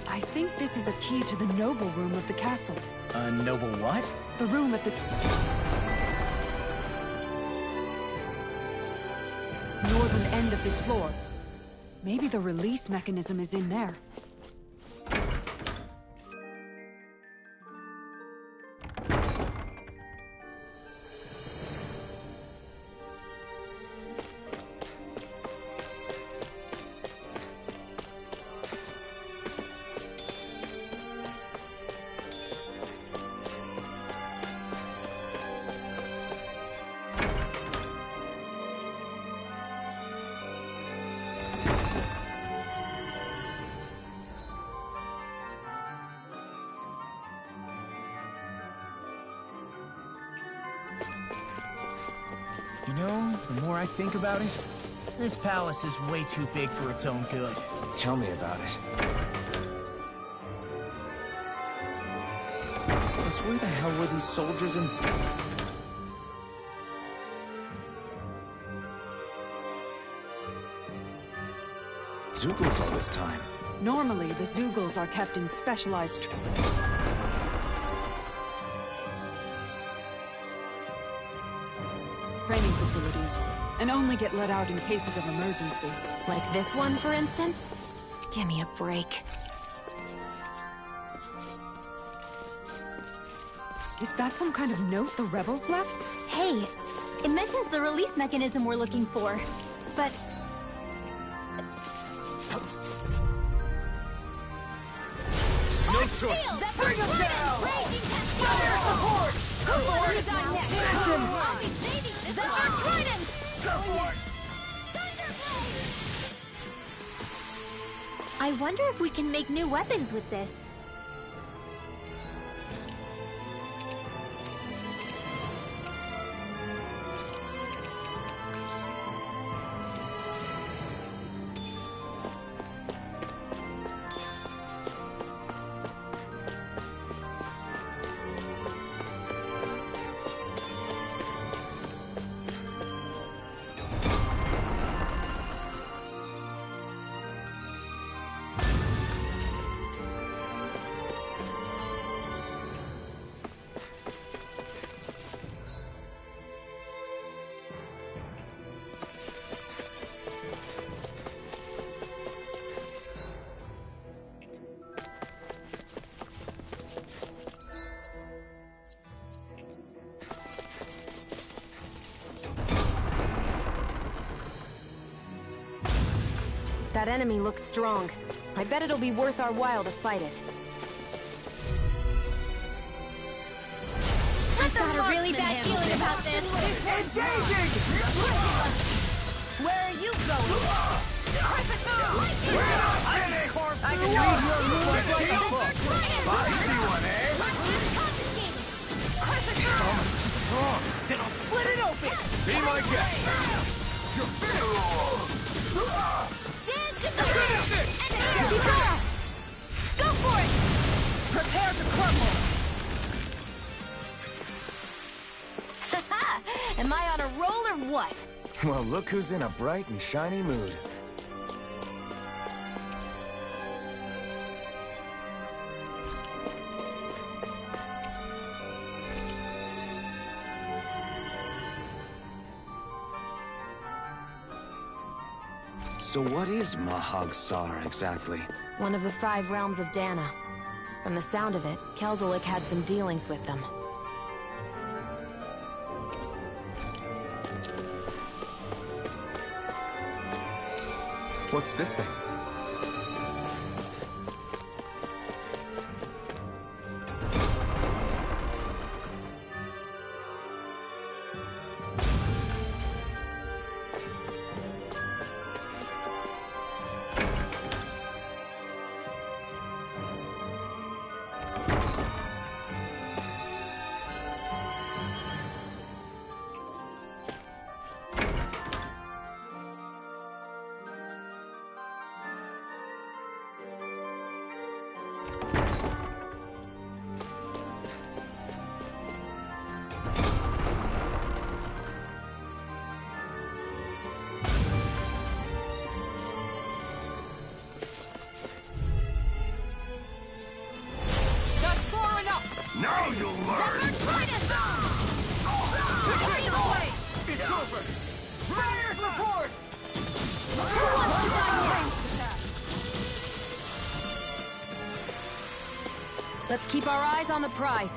I think this is a key to the noble room of the castle. A noble what? The room at the... northern end of this floor. Maybe the release mechanism is in there. You know, the more I think about it, this palace is way too big for its own good. Tell me about it. Plus, where the hell were these soldiers and... Zeugles all this time? Normally, the Zeugles are kept in specialized... training facilities, and only get let out in cases of emergency. Like this one, for instance? Give me a break. Is that some kind of note the rebels left? Hey, it mentions the release mechanism we're looking for, but... No choice! Bring him down! Fire support! Who's on next? I'll be saving this Zephyr Trident! Go for it! I wonder if we can make new weapons with this. That enemy looks strong. I bet it'll be worth our while to fight it. I've got got a really bad feeling about this. Engaging! Where are you going? We're not finished! I can read your moves like a book. I see one, eh? It's almost too strong. Then I'll split it open. Be my guest. You're Finish it! Go for it! Prepare to crumble! Am I on a roll or what? Well, look who's in a bright and shiny mood. So what is Mahag Saar exactly? One of the 5 realms of Dana. From the sound of it, Kelzelik had some dealings with them. What's this thing? Now you'll learn! It's over! Fire's report! Who wants to die? Let's keep our eyes on the prize.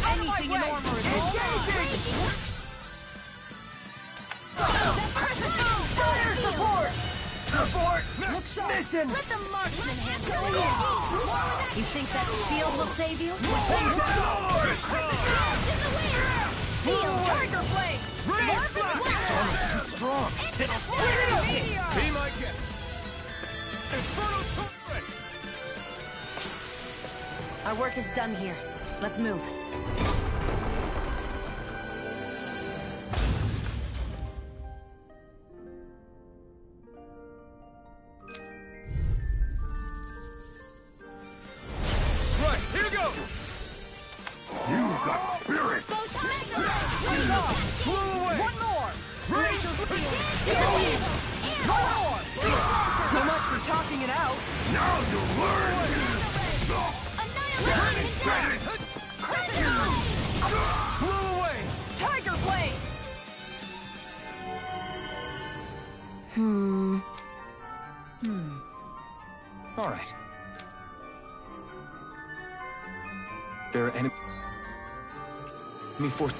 Anything in armor is Mission! Let the marksman handle it. You think that shield will save you? Seal Tiger Blade! It's almost too strong. Then I'll split it open. Be my guest! Inferno Torrent! Our work is done here. Let's move. Right, here goes! You've got spirit! Flew away! One more! Razor One more! So much for talking it out. Now you'll learn! Annihilation! Flew away! Tiger Blade! All right. There are enemy force.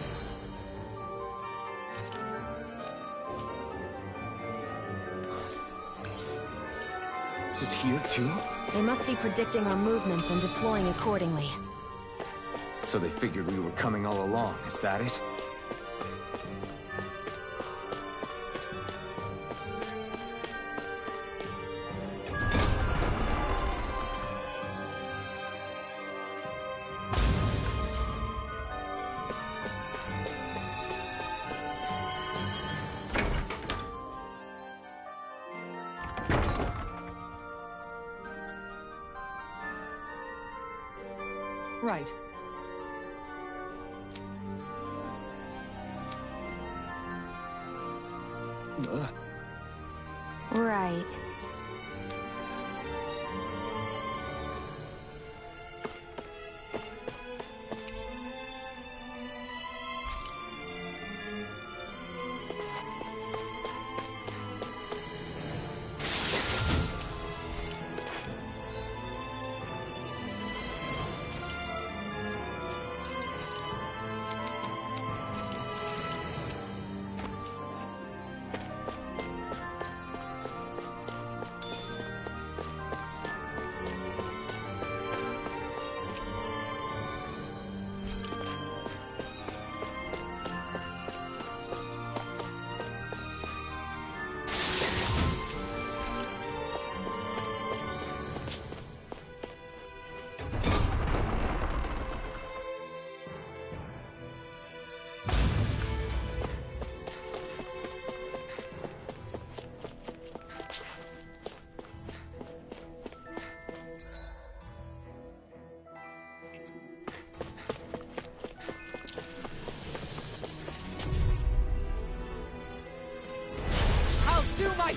This is here too? They must be predicting our movements and deploying accordingly. So they figured we were coming all along, is that it? Right. Right.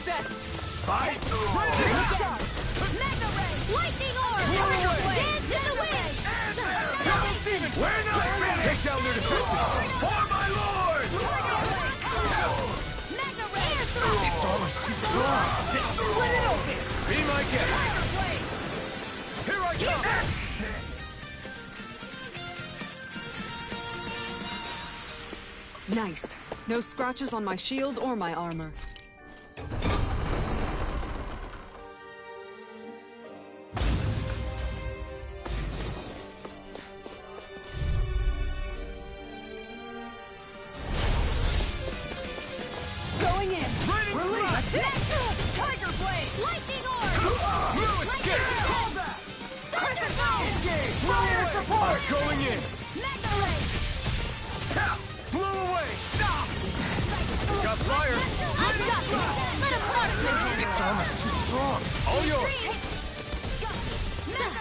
best! Fight! Big shot! Mega ray! Lightning orb! Tiger blade! Dance in the wind! Double demon! We're not finished! Take down their defenses! For my lord! Tiger blade! Mega ray! Its armor's too strong! Split it open! Be my guest! Tiger blade! Here I come! Nice. No scratches on my shield or my armor. Going in! Release! Tiger blade! Lightning orb! Fire support! Going in! Mega ray! Blew away! Got fire! I've got this! Let him start! Its armor's too strong! All yours!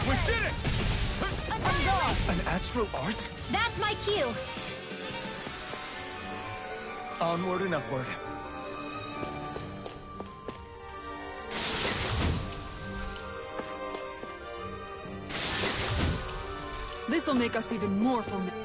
We did it! I'm gone! An astral art? That's my cue! Onward and upward. This'll make us even more formidable.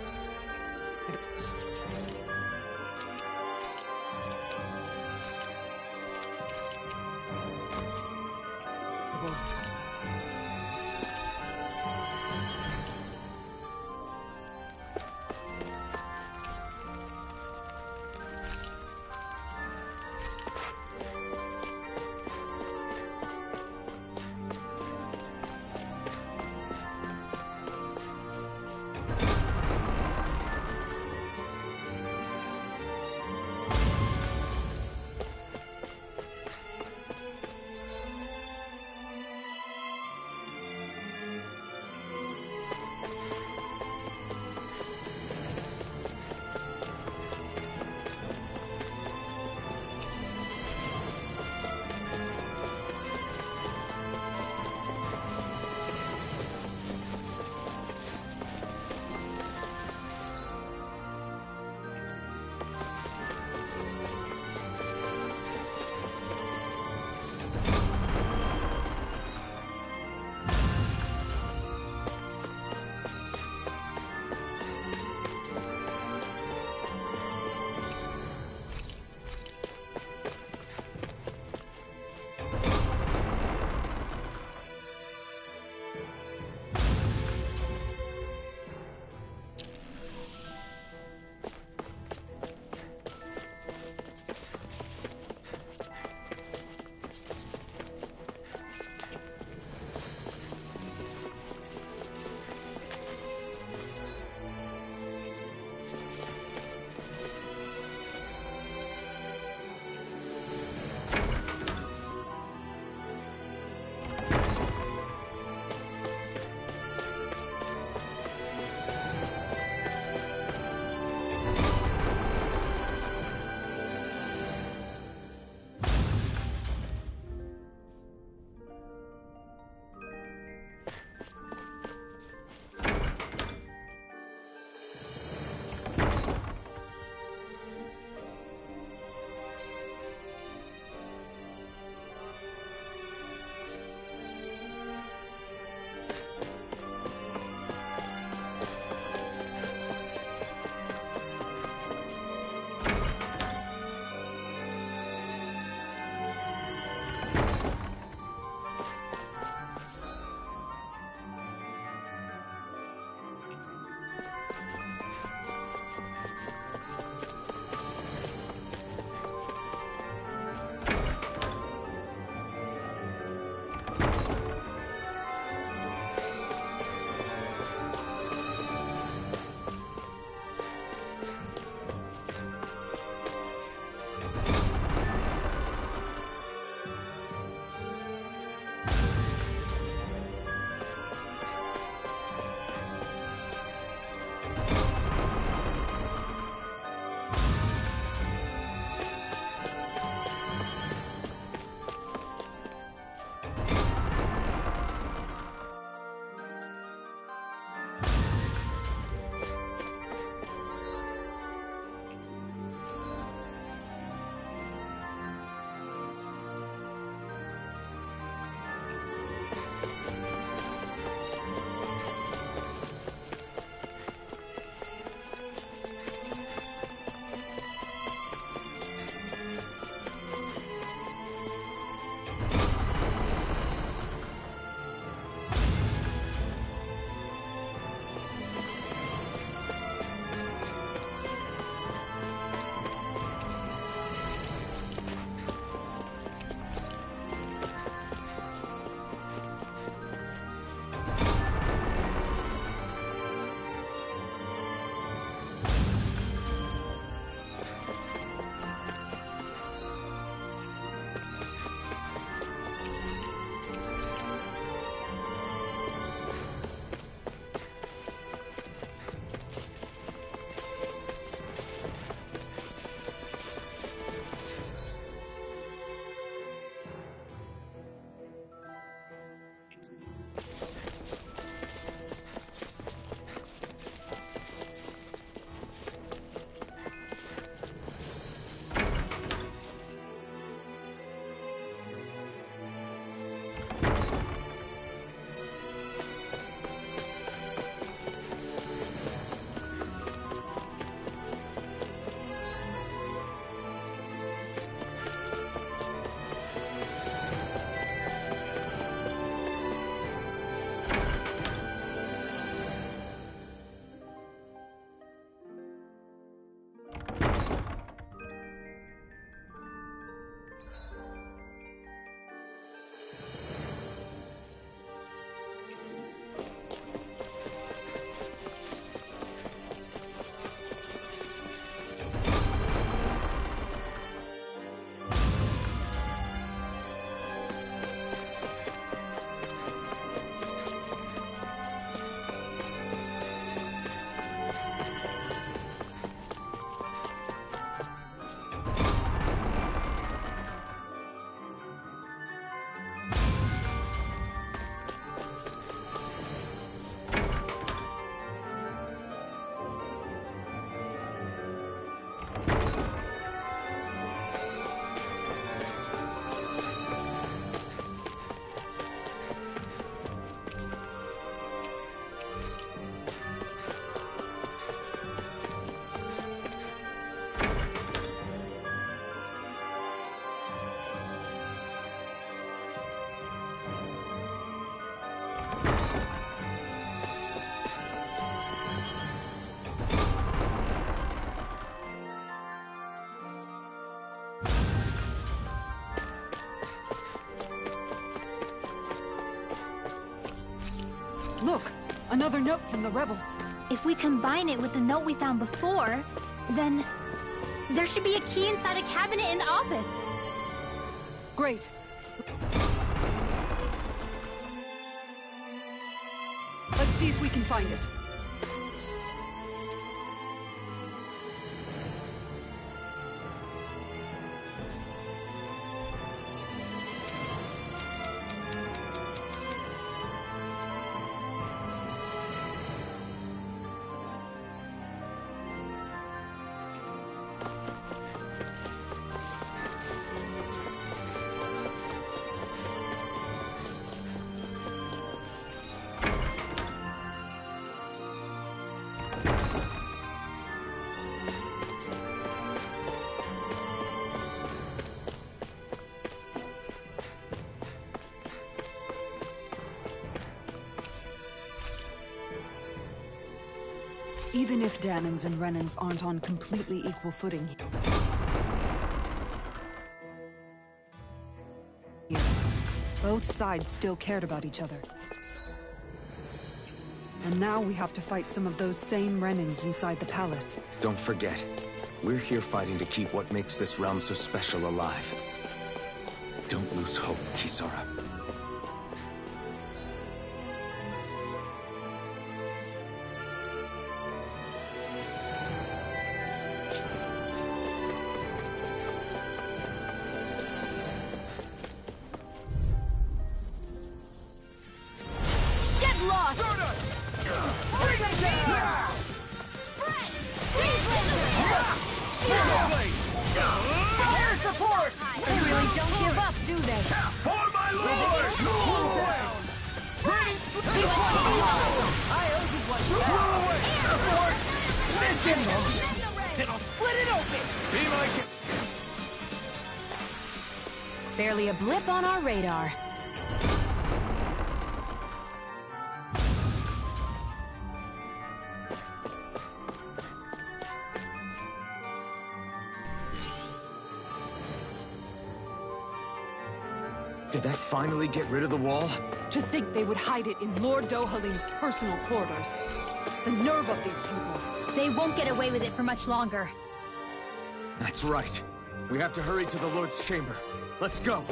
Another note from the rebels. If we combine it with the note we found before, then there should be a key inside a cabinet in the office. Great. Let's see if we can find it. Even if Dahnans and Renans aren't on completely equal footing here, both sides still cared about each other. And now we have to fight some of those same Renans inside the palace. Don't forget, we're here fighting to keep what makes this realm so special alive. Don't lose hope, Kisara. Barely a blip on our radar. Did that finally get rid of the wall? To think they would hide it in Lord Dohalim's personal quarters. The nerve of these people. They won't get away with it for much longer. That's right. We have to hurry to the Lord's chamber. Let's go!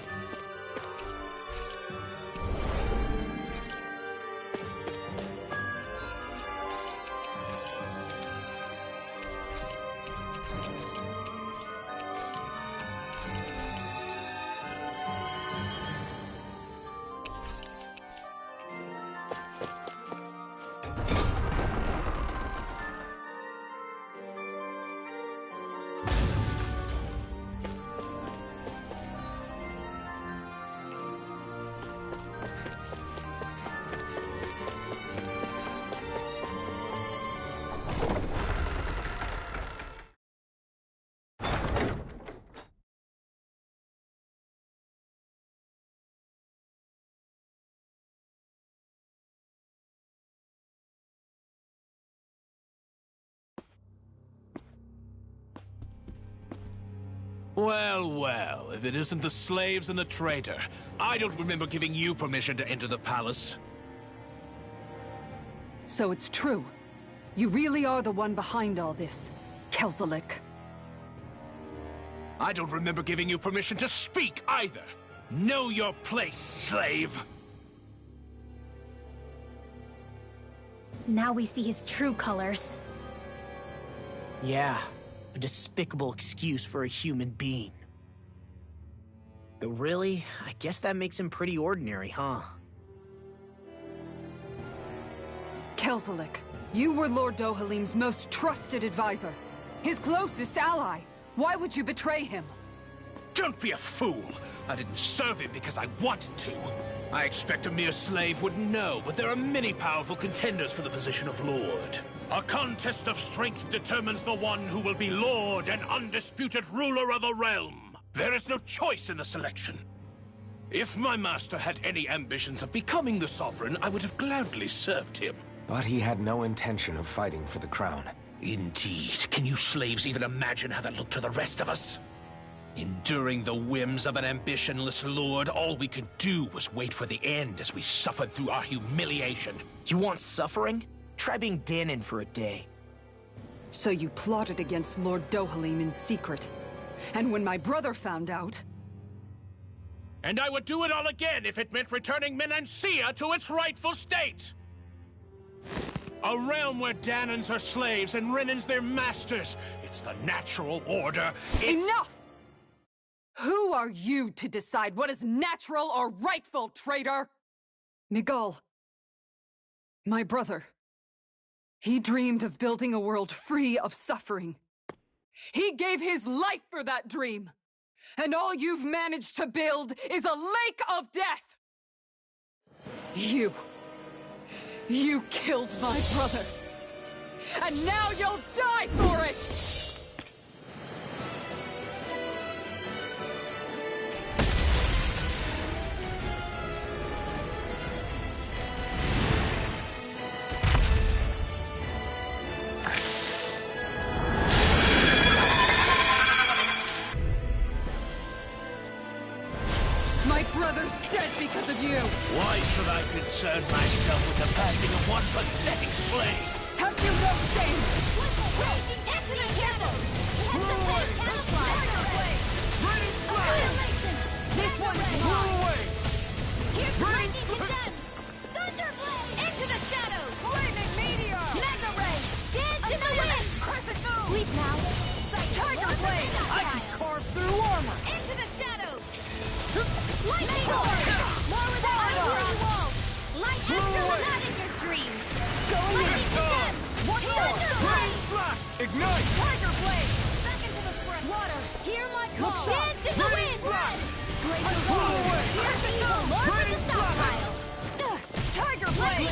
Well, well, if it isn't the slaves and the traitor. I don't remember giving you permission to enter the palace. So it's true. You really are the one behind all this, Kelzelik. I don't remember giving you permission to speak either. Know your place, slave. Now we see his true colors. Yeah, a despicable excuse for a human being. Though really, I guess that makes him pretty ordinary, huh? Kelzelik, you were Lord Dohalim's most trusted advisor. His closest ally. Why would you betray him? Don't be a fool! I didn't serve him because I wanted to. I expect a mere slave would know, but there are many powerful contenders for the position of Lord. A contest of strength determines the one who will be Lord and undisputed ruler of a realm. There is no choice in the selection. If my master had any ambitions of becoming the Sovereign, I would have gladly served him. But he had no intention of fighting for the crown. Indeed. Can you slaves even imagine how that looked to the rest of us? Enduring the whims of an ambitionless lord, all we could do was wait for the end as we suffered through our humiliation. You want suffering? Try being Dahnan for a day. So you plotted against Lord Dohalim in secret. And when my brother found out... And I would do it all again if it meant returning Menancia to its rightful state! A realm where Dahnans are slaves and Renans their masters. It's the natural order. Enough! Who are you to decide what is natural or rightful, traitor? Miguel. My brother. He dreamed of building a world free of suffering. He gave his life for that dream. And all you've managed to build is a lake of death! You killed my brother. And now you'll die for it! My brother's dead because of you! Why should I concern myself with the passing of one pathetic slave? Have you no shame? Into the castle! This one's mine! Here's lightning condemned! Thunderblade! Into the shadows! Lightning meteor! Mega ray! Dance in the wind! Crescent moon! Sleep now! Tiger blade! I can carve through armor! Into the shadows! Lightning sword! More without iron walls! Light after without in your dreams! Going in! Condemned! One more! Thunderblade! Ignite! Tiger blade! Back into the sprint! Water! Hear my call! Dance in the wind! Glacial spear! Here's the evil! Mark the stockpile! Tiger blade!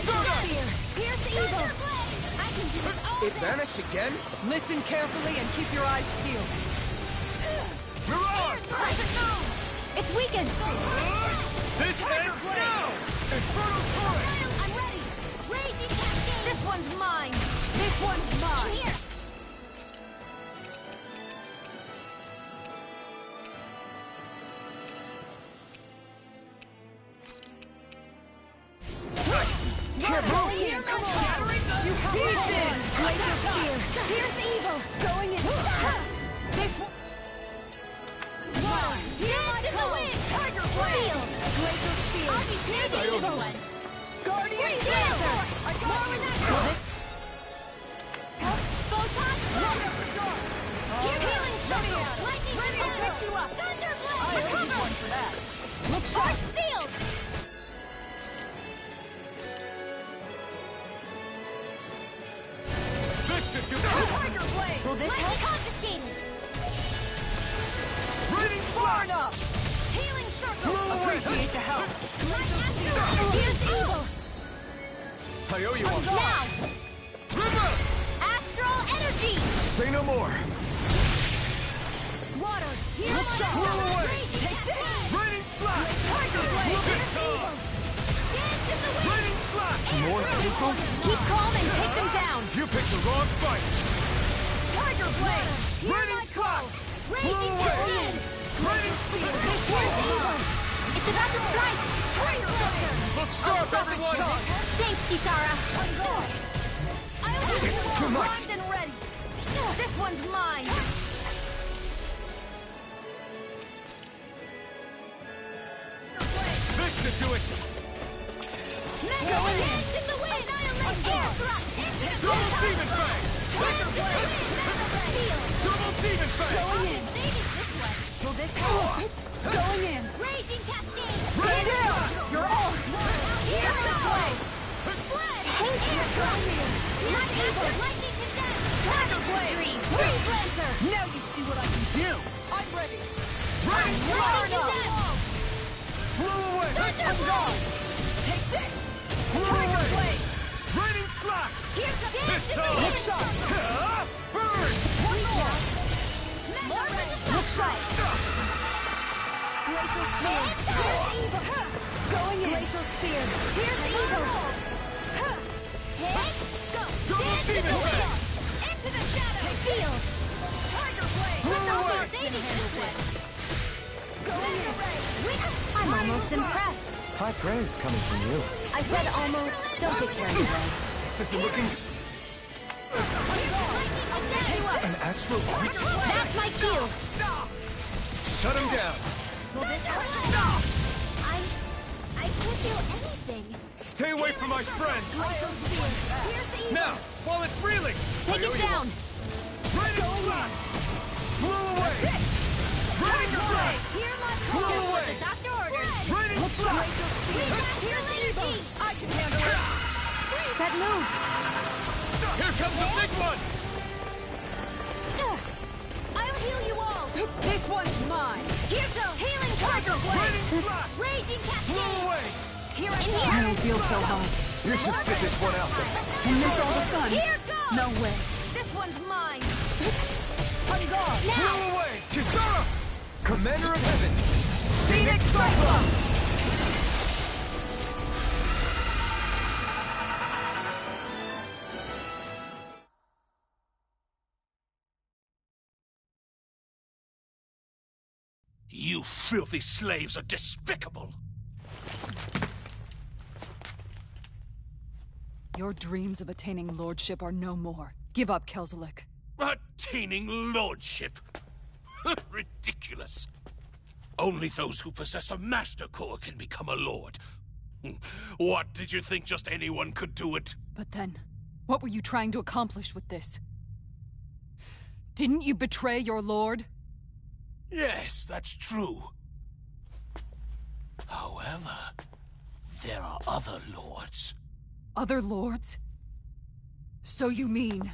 Here's the evil! I can do it all! It vanished again? Listen carefully and keep your eyes peeled. Mirage! Crescent moon! It's weakened! This ends now! Infernal Torrent! I'm ready! Raging cascade! This one's mine! This one's mine! Here! Can't move! Here, come on! You have Pieces! Glacial spear! Here's the evil! Going in! This one... Mine! Dance in the wind! Tiger blade! Glacial spear! I'll be here the evil one! Guardian Blazer! More with that! Photon! Light up the dark! Healing circle! Lightning will pick you up! Thunderblade! Recover! One for that! Look sharp! Sealed! This should do it! Tiger blade! Will this help? Confiscated! Raining Far flash! enough! Healing circle! Appreciate the help. Light astral! Here's the evil! I owe you one. Now! River! Astral energy! Say no more! Water! Here's Look my sharp! soul. Blow away! Raging Take this! cascade! Raining flash! Tiger blade! Look at Here's the God! evil! Dance in the wind! Raining flash! More sequels? Keep calm and take them down! You picked the wrong fight! Tiger blade! Hear Raining my call! flash! Raging Blow away! cascade! Raining Here's the evil! It's about to strike! Tiger blade! Look sharp, everyone! Thanks, Kisara! It's too much! Primed and ready! This one's mine! This should do it! Mega Dance in the wind! Annihilate! Air thrust! Into the Double wind! Demon Fang! Tiger blade! Mega Seal! Double Demon Fang! Going in! Will this help? Going in! Raging cascade! Rain down! You're all! Here's the blade! Take air going in! Light evil! Lightning condemned! Tiger blade! Free blazer! Now you see what I can do! I'm ready. Rain Lightning condemned! Blow away! Thunderblade! Take this. Blow Tiger away! blade. Raining flash! Here's the This dance in the time! wind! Burn! One more! Look sharp! Glacial spear! Here's the evil! Going in! Glacial spear! Here's the evil! Hit! Go! Dance in the wind! Into the shadows! Seal! Tiger blade! Blow away! Baby this one! I'm almost impressed. High praise coming from you. I said almost. Don't get carried away. This isn't looking... An astral art? That's my cue. Shut him down. I can't feel anything. Stay away from my friend. Now, while it's reeling. Take it down. Blow away. Raining strike. Blow away. The doctor orders. Raining strike. Here's Energy. I can handle it. That move. Here comes the big one. I'll heal you all. This one's mine. Here goes. Healing Tiger Blade. Raging Cascade. Blow away. Here I I don't feel so hot. You should sit this one out. And miss all the fun. Here goes. No way. This one's mine. On guard. Now. Blow away. Kisara! Commander of Heaven. Phoenix Cyclone. You filthy slaves are despicable! Your dreams of attaining lordship are no more. Give up, Kelzelik. Attaining lordship? Ridiculous. Only those who possess a master core can become a lord. What, did you think just anyone could do it? But then, what were you trying to accomplish with this? Didn't you betray your lord? Yes, that's true. However, there are other lords. Other lords? So you mean...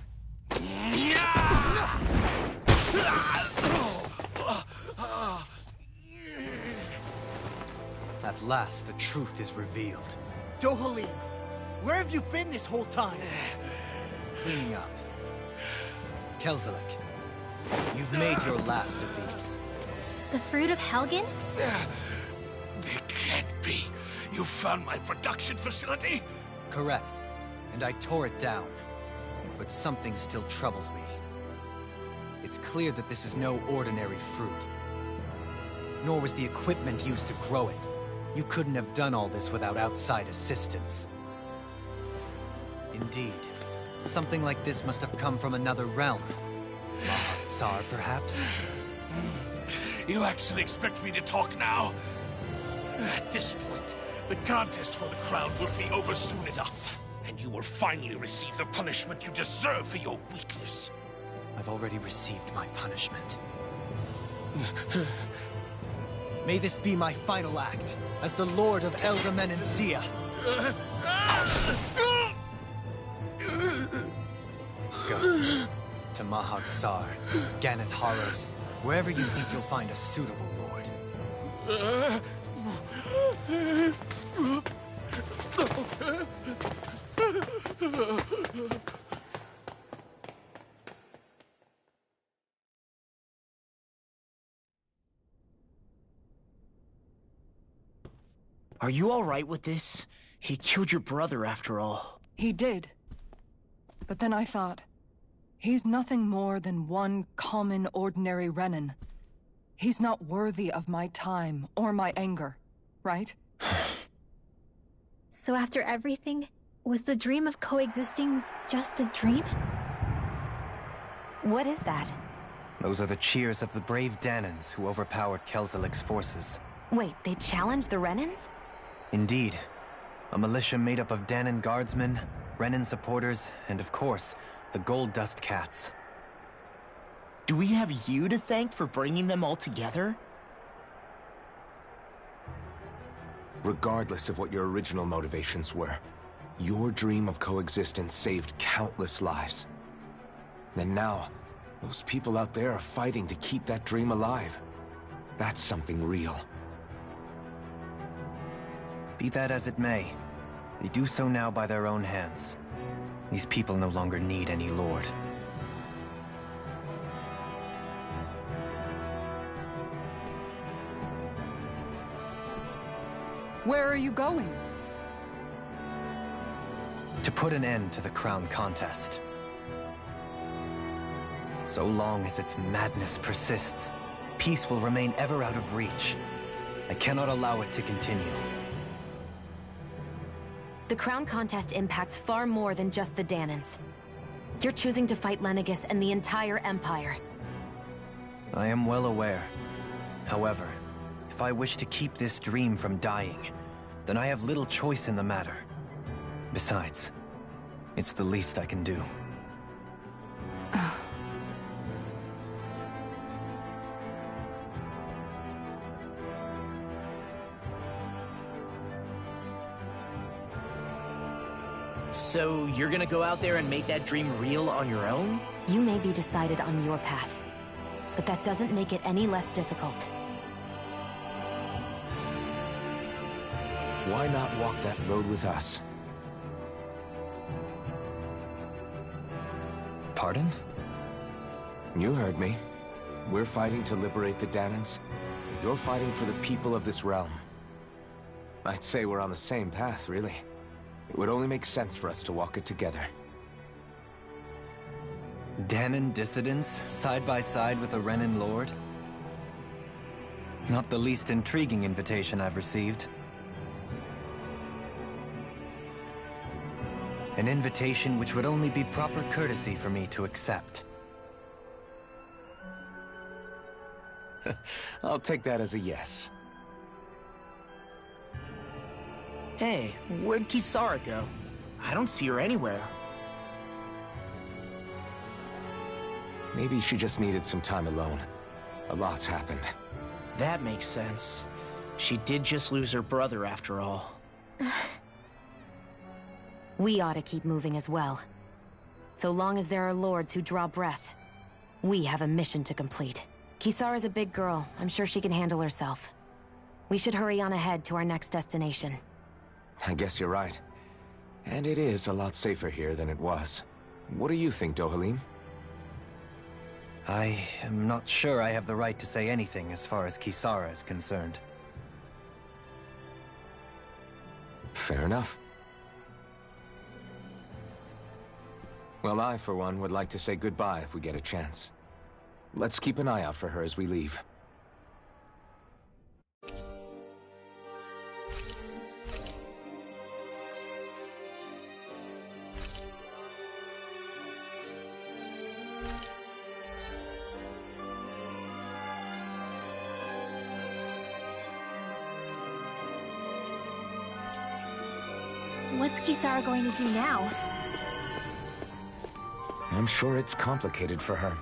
At last, the truth is revealed. Dohalim, where have you been this whole time? Cleaning up. Kelzelik, you've made your last of these. The fruit of Helgen? It can't be. You found my production facility? Correct. And I tore it down. But something still troubles me. It's clear that this is no ordinary fruit. Nor was the equipment used to grow it. You couldn't have done all this without outside assistance. Indeed. Something like this must have come from another realm. Mahag Saar, perhaps? You actually expect me to talk now? At this point, the contest for the crown will be over soon enough. And you will finally receive the punishment you deserve for your weakness. I've already received my punishment. May this be my final act, as the Lord of Elde Menancia. Go. To Mahag Saar, Ganath Haros, wherever you think you'll find a suitable lord. Are you all right with this? He killed your brother after all. He did. But then I thought, he's nothing more than one common, ordinary Renan. He's not worthy of my time or my anger, right? So after everything, was the dream of coexisting just a dream? What is that? Those are the cheers of the brave Danans who overpowered Kelzelik's forces. Wait, they challenged the Renans? Indeed. A militia made up of Danan guardsmen, Renan supporters, and of course, the Gold Dust Cats. Do we have you to thank for bringing them all together? Regardless of what your original motivations were, your dream of coexistence saved countless lives. And now, those people out there are fighting to keep that dream alive. That's something real. Be that as it may, they do so now by their own hands. These people no longer need any lord. Where are you going? To put an end to the crown contest. So long as its madness persists, peace will remain ever out of reach. I cannot allow it to continue. The crown contest impacts far more than just the Dahnans. You're choosing to fight Lenegis and the entire Empire. I am well aware. However, if I wish to keep this dream from dying, then I have little choice in the matter. Besides, it's the least I can do. So you're gonna go out there and make that dream real on your own? You may be decided on your path, but that doesn't make it any less difficult. Why not walk that road with us? Pardon? You heard me. We're fighting to liberate the Dahnans. You're fighting for the people of this realm. I'd say we're on the same path, really. It would only make sense for us to walk it together. Dahnan dissidents, side by side with a Renan Lord? Not the least intriguing invitation I've received. An invitation which would only be proper courtesy for me to accept. I'll take that as a yes. Hey, where'd Kisara go? I don't see her anywhere. Maybe she just needed some time alone. A lot's happened. That makes sense. She did just lose her brother after all. We ought to keep moving as well. So long as there are lords who draw breath, we have a mission to complete. Kisara's a big girl. I'm sure she can handle herself. We should hurry on ahead to our next destination. I guess you're right. And it is a lot safer here than it was. What do you think, Dohalim? I am not sure I have the right to say anything as far as Kisara is concerned. Fair enough. Well, I, for one, would like to say goodbye if we get a chance. Let's keep an eye out for her as we leave. What's Kisara going to do now? I'm sure it's complicated for her.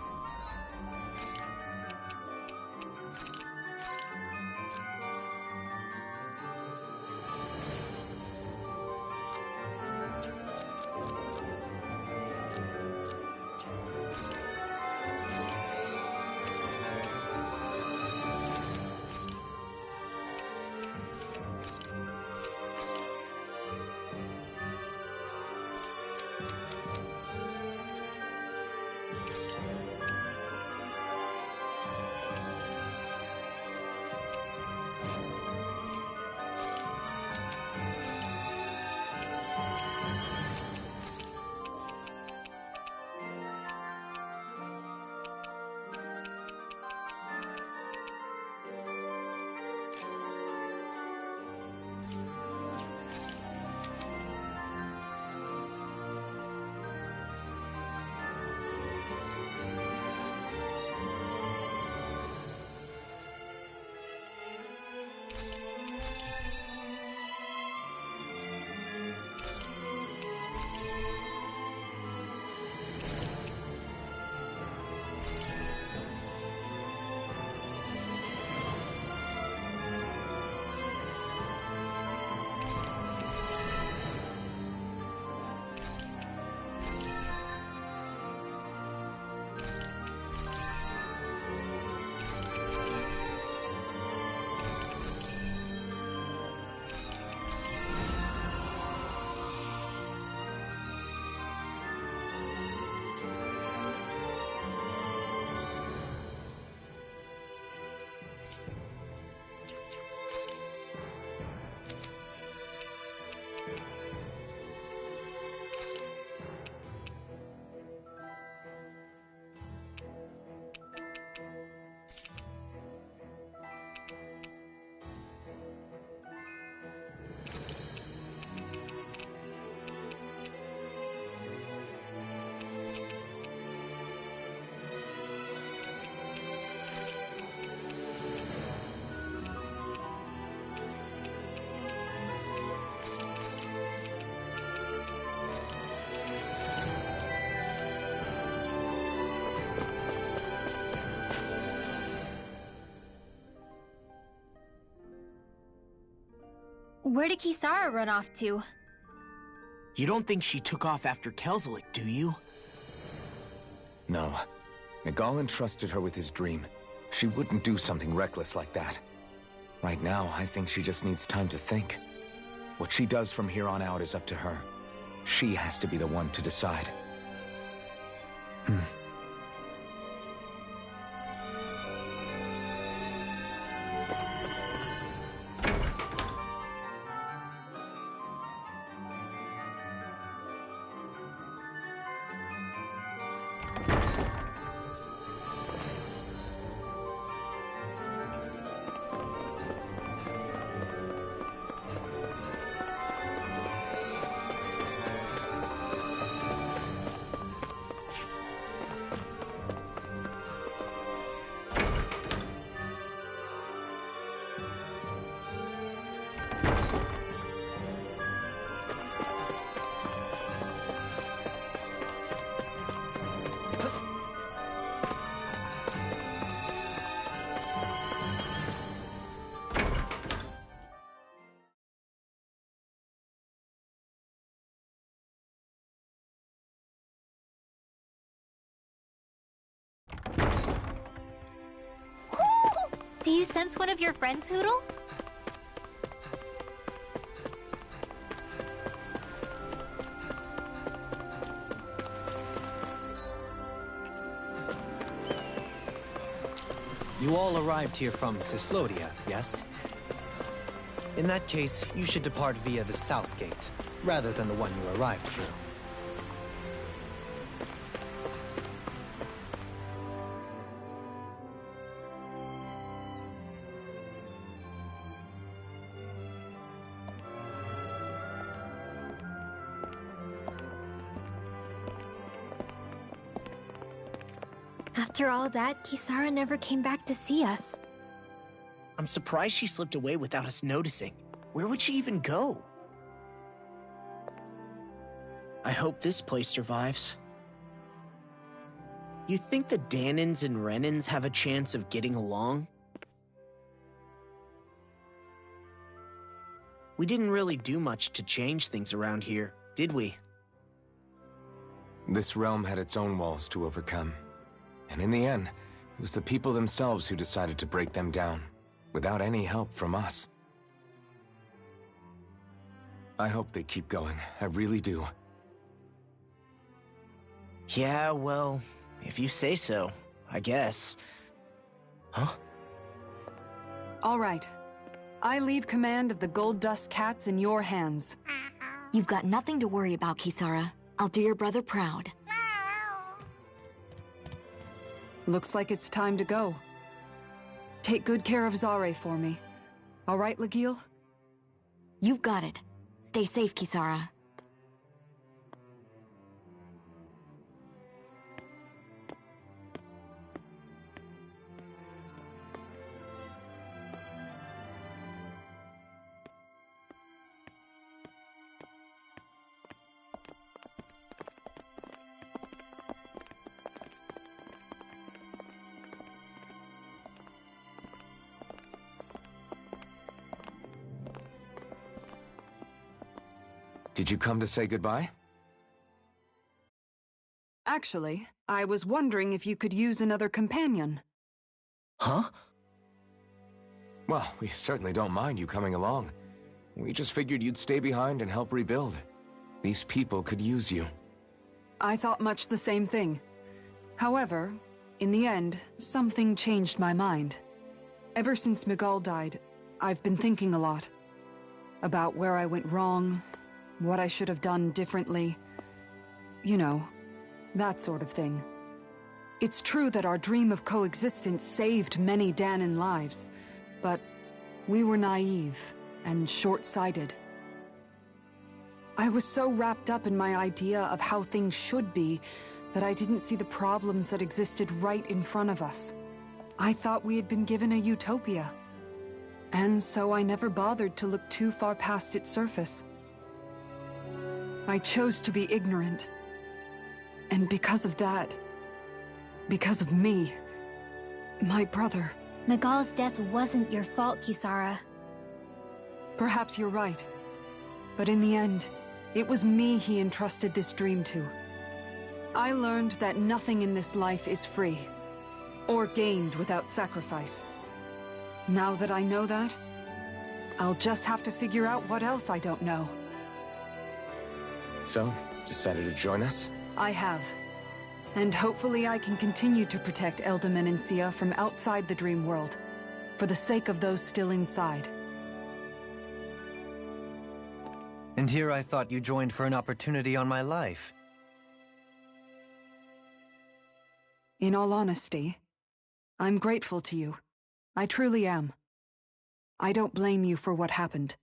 Where did Kisara run off to? You don't think she took off after Kelzelik, do you? No. Miguel entrusted her with his dream. She wouldn't do something reckless like that. Right now, I think she just needs time to think. What she does from here on out is up to her. She has to be the one to decide. Do you sense one of your friends, Hootle? You all arrived here from Cyslodia, yes? In that case, you should depart via the south gate, rather than the one you arrived through. After all that, Kisara never came back to see us. I'm surprised she slipped away without us noticing. Where would she even go? I hope this place survives. You think the Dahnans and Renans have a chance of getting along? We didn't really do much to change things around here, did we? This realm had its own walls to overcome. And in the end, it was the people themselves who decided to break them down, without any help from us. I hope they keep going. I really do. Yeah, well, if you say so, I guess. Huh? All right. I leave command of the Gold Dust Cats in your hands. You've got nothing to worry about, Kisara. I'll do your brother proud. Looks like it's time to go. Take good care of Zare for me. All right, Lagiel? You've got it. Stay safe, Kisara. Did you come to say goodbye? Actually, I was wondering if you could use another companion. Huh? Well, we certainly don't mind you coming along. We just figured you'd stay behind and help rebuild. These people could use you. I thought much the same thing. However, in the end, something changed my mind. Ever since Miguel died, I've been thinking a lot. About where I went wrong, what I should have done differently. You know, that sort of thing. It's true that our dream of coexistence saved many Dahnan lives, but we were naive and short-sighted. I was so wrapped up in my idea of how things should be that I didn't see the problems that existed right in front of us. I thought we had been given a utopia. And so I never bothered to look too far past its surface. I chose to be ignorant. And because of that, because of me, my brother... Miguel's death wasn't your fault, Kisara. Perhaps you're right. But in the end, it was me he entrusted this dream to. I learned that nothing in this life is free, or gained without sacrifice. Now that I know that, I'll just have to figure out what else I don't know. So, decided to join us? I have. And hopefully I can continue to protect Elde Menancia from outside the dream world, for the sake of those still inside. And here I thought you joined for an opportunity on my life. In all honesty, I'm grateful to you. I truly am. I don't blame you for what happened.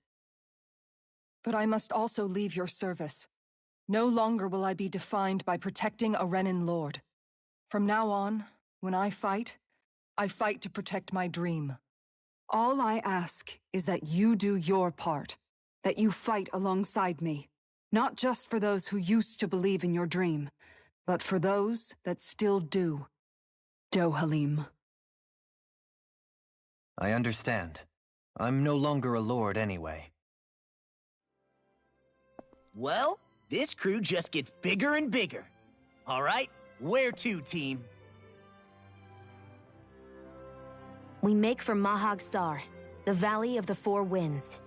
But I must also leave your service. No longer will I be defined by protecting a Renan Lord. From now on, when I fight to protect my dream. All I ask is that you do your part, that you fight alongside me, not just for those who used to believe in your dream, but for those that still do. Dohalim. I understand. I'm no longer a lord anyway. Well, this crew just gets bigger and bigger. All right, where to, team? We make for Mahag Sar, the Valley of the Four Winds.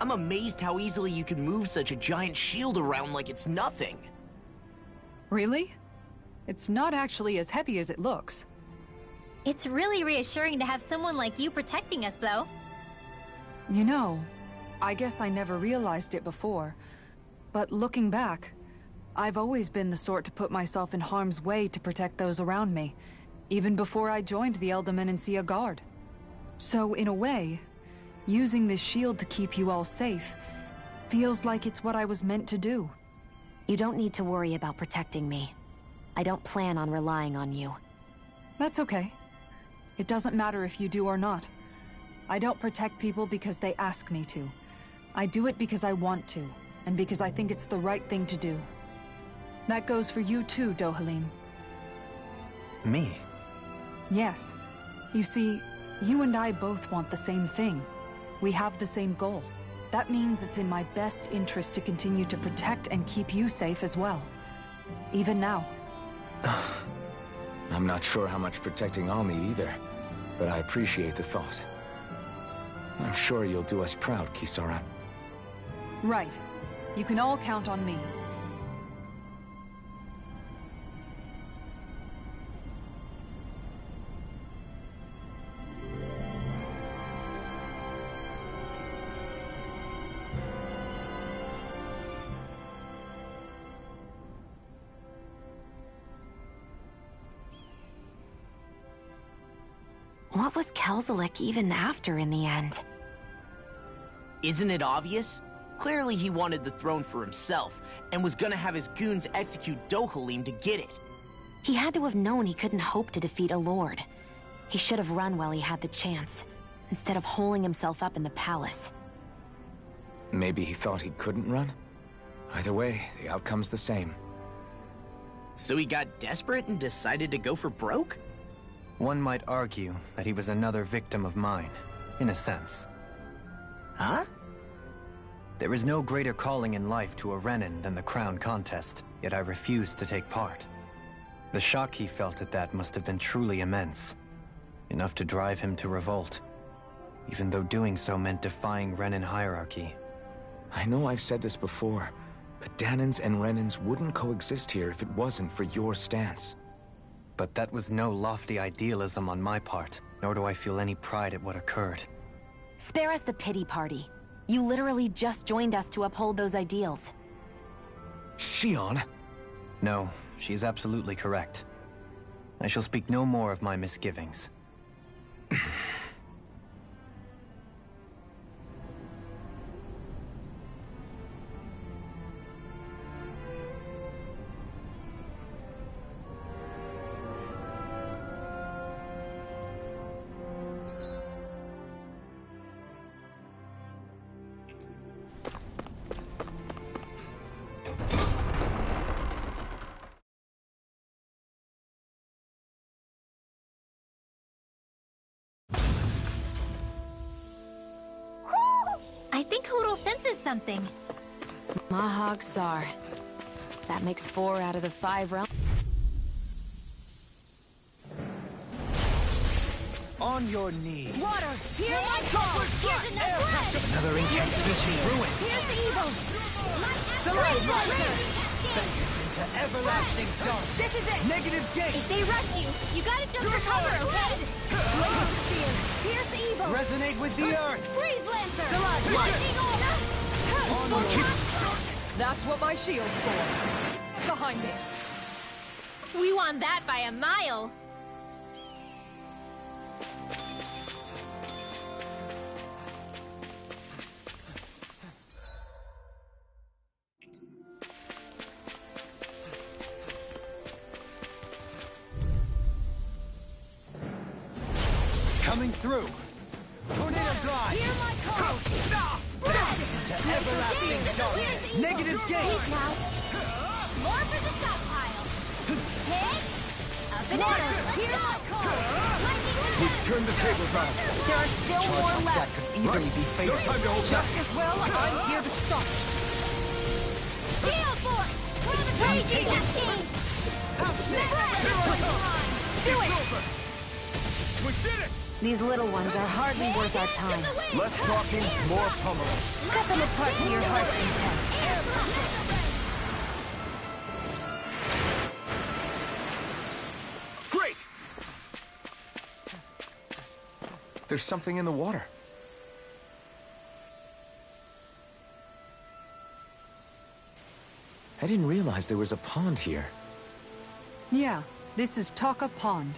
I'm amazed how easily you can move such a giant shield around like it's nothing. Really? It's not actually as heavy as it looks. It's really reassuring to have someone like you protecting us, though. You know, I guess I never realized it before, but looking back, I've always been the sort to put myself in harm's way to protect those around me, even before I joined the Elde Menancia Guard. So, in a way, using this shield to keep you all safe feels like it's what I was meant to do. You don't need to worry about protecting me. I don't plan on relying on you. That's okay. It doesn't matter if you do or not. I don't protect people because they ask me to. I do it because I want to, and because I think it's the right thing to do. That goes for you too, Dohalim. Me? Yes. You see, you and I both want the same thing. We have the same goal. That means it's in my best interest to continue to protect and keep you safe as well. Even now. I'm not sure how much protecting I'll need either, but I appreciate the thought. I'm sure you'll do us proud, Kisara. Right. You can all count on me. What was Kelzelik even after in the end? Isn't it obvious? Clearly he wanted the throne for himself, and was gonna have his goons execute Dohalim to get it. He had to have known he couldn't hope to defeat a lord. He should have run while he had the chance, instead of holding himself up in the palace. Maybe he thought he couldn't run? Either way, the outcome's the same. So he got desperate and decided to go for broke? One might argue that he was another victim of mine, in a sense. Huh? There is no greater calling in life to a Renan than the crown contest, yet I refused to take part. The shock he felt at that must have been truly immense. Enough to drive him to revolt. Even though doing so meant defying Renan hierarchy. I know I've said this before, but Dahnans and Renans wouldn't coexist here if it wasn't for your stance. But that was no lofty idealism on my part, nor do I feel any pride at what occurred. Spare us the pity party. You literally just joined us to uphold those ideals. Shionne? No, she is absolutely correct. I shall speak no more of my misgivings. I think Hootle senses something. Mahag Saar. That makes 4 out of the 5 realms. On your knees. Water, here's my call! Here's enough blood! Another incantation ruin. Here's the evil! Into everlasting dark. This is it! Negative gate. If they rush you, you gotta jump for cover, okay? Here's the evil! Resonate with the earth. Freeze Lancer! Lightning That's what my shield's for. Behind me. We won that by a mile! Coming through. Tornado drive. Hear my call! Spread! To everlasting dark. Negative gate. Now. More for the stockpile. Hit! Up and out! Hear my call! Lightning We've turned the tables on. There are still more That left. could easily be fatal. No time to hold back. Just as well, I'm here to stop. Gale Force! For the raging machine! Do it! We did it! These little ones are hardly worth our time. Less talking, more pummeling. Cut them apart to your heart's content. Great! There's something in the water. I didn't realize there was a pond here. Yeah, this is Taka Pond.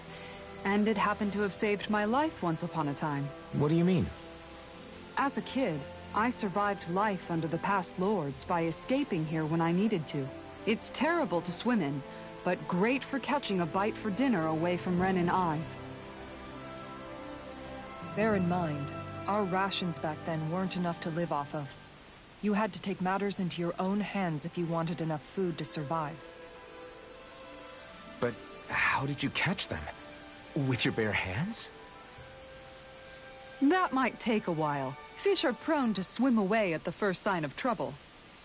And it happened to have saved my life once upon a time. What do you mean? As a kid, I survived life under the past lords by escaping here when I needed to. It's terrible to swim in, but great for catching a bite for dinner away from Renan eyes. Bear in mind, our rations back then weren't enough to live off of. You had to take matters into your own hands if you wanted enough food to survive. But how did you catch them? With your bare hands? That might take a while. Fish are prone to swim away at the first sign of trouble.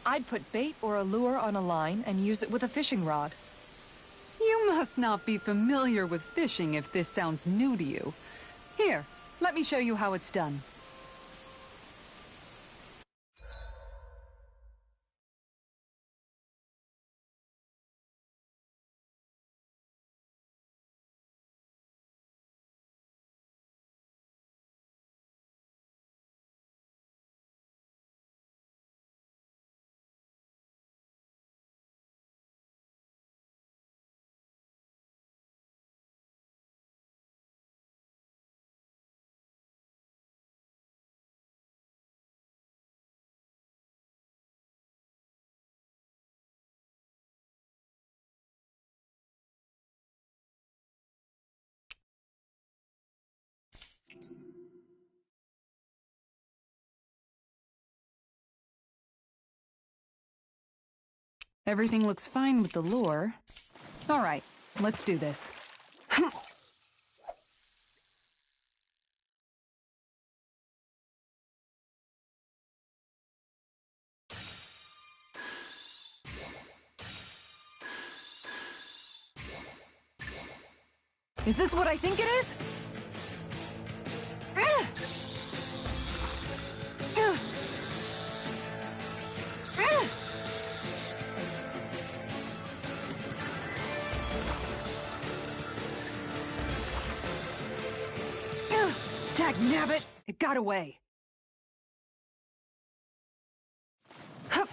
I'd put bait or a lure on a line and use it with a fishing rod. You must not be familiar with fishing if this sounds new to you. Here, let me show you how it's done. Everything looks fine with the lure. All right, let's do this. Is this what I think it is? Dagnabbit! It got away. Hup.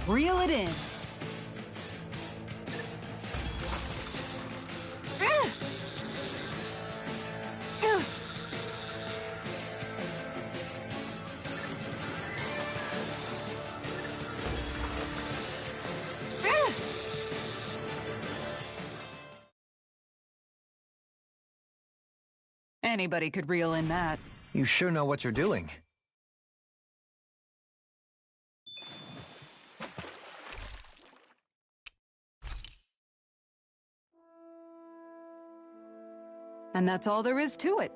Reel it in. Anybody could reel in that. You sure know what you're doing. And that's all there is to it.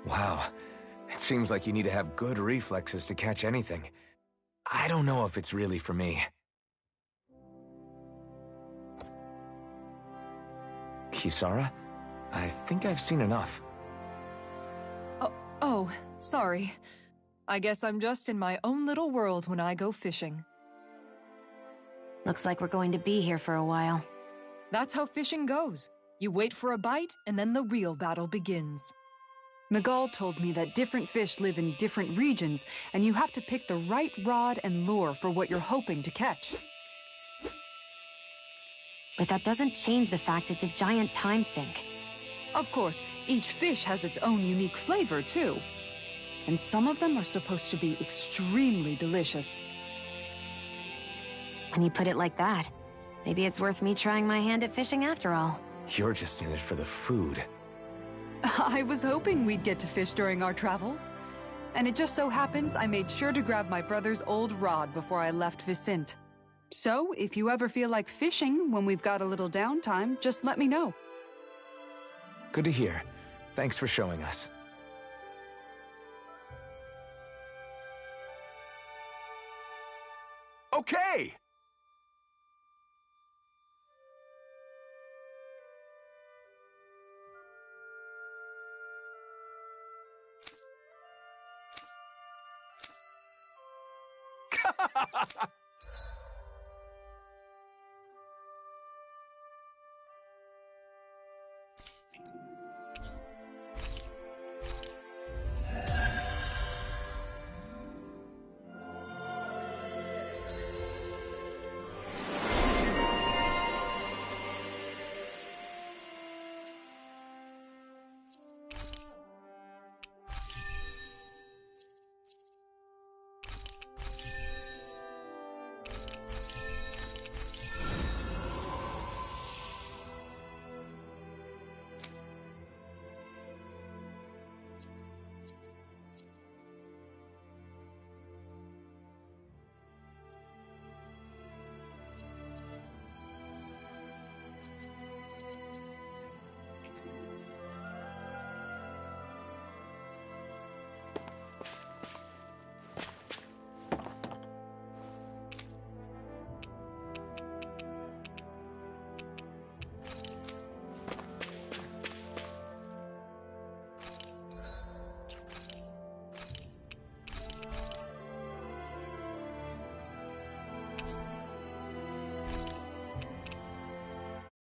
Wow. It seems like you need to have good reflexes to catch anything. I don't know if it's really for me. Kisara? I think I've seen enough. Oh, sorry. I guess I'm just in my own little world when I go fishing. Looks like we're going to be here for a while. That's how fishing goes. You wait for a bite, and then the real battle begins. Miguel told me that different fish live in different regions, and you have to pick the right rod and lure for what you're hoping to catch. But that doesn't change the fact it's a giant time sink. Of course, each fish has its own unique flavor, too. And some of them are supposed to be extremely delicious. When you put it like that, maybe it's worth me trying my hand at fishing after all. You're just in it for the food. I was hoping we'd get to fish during our travels. And it just so happens I made sure to grab my brother's old rod before I left Vicente. So, if you ever feel like fishing when we've got a little downtime, just let me know. Good to hear. Thanks for showing us. Okay!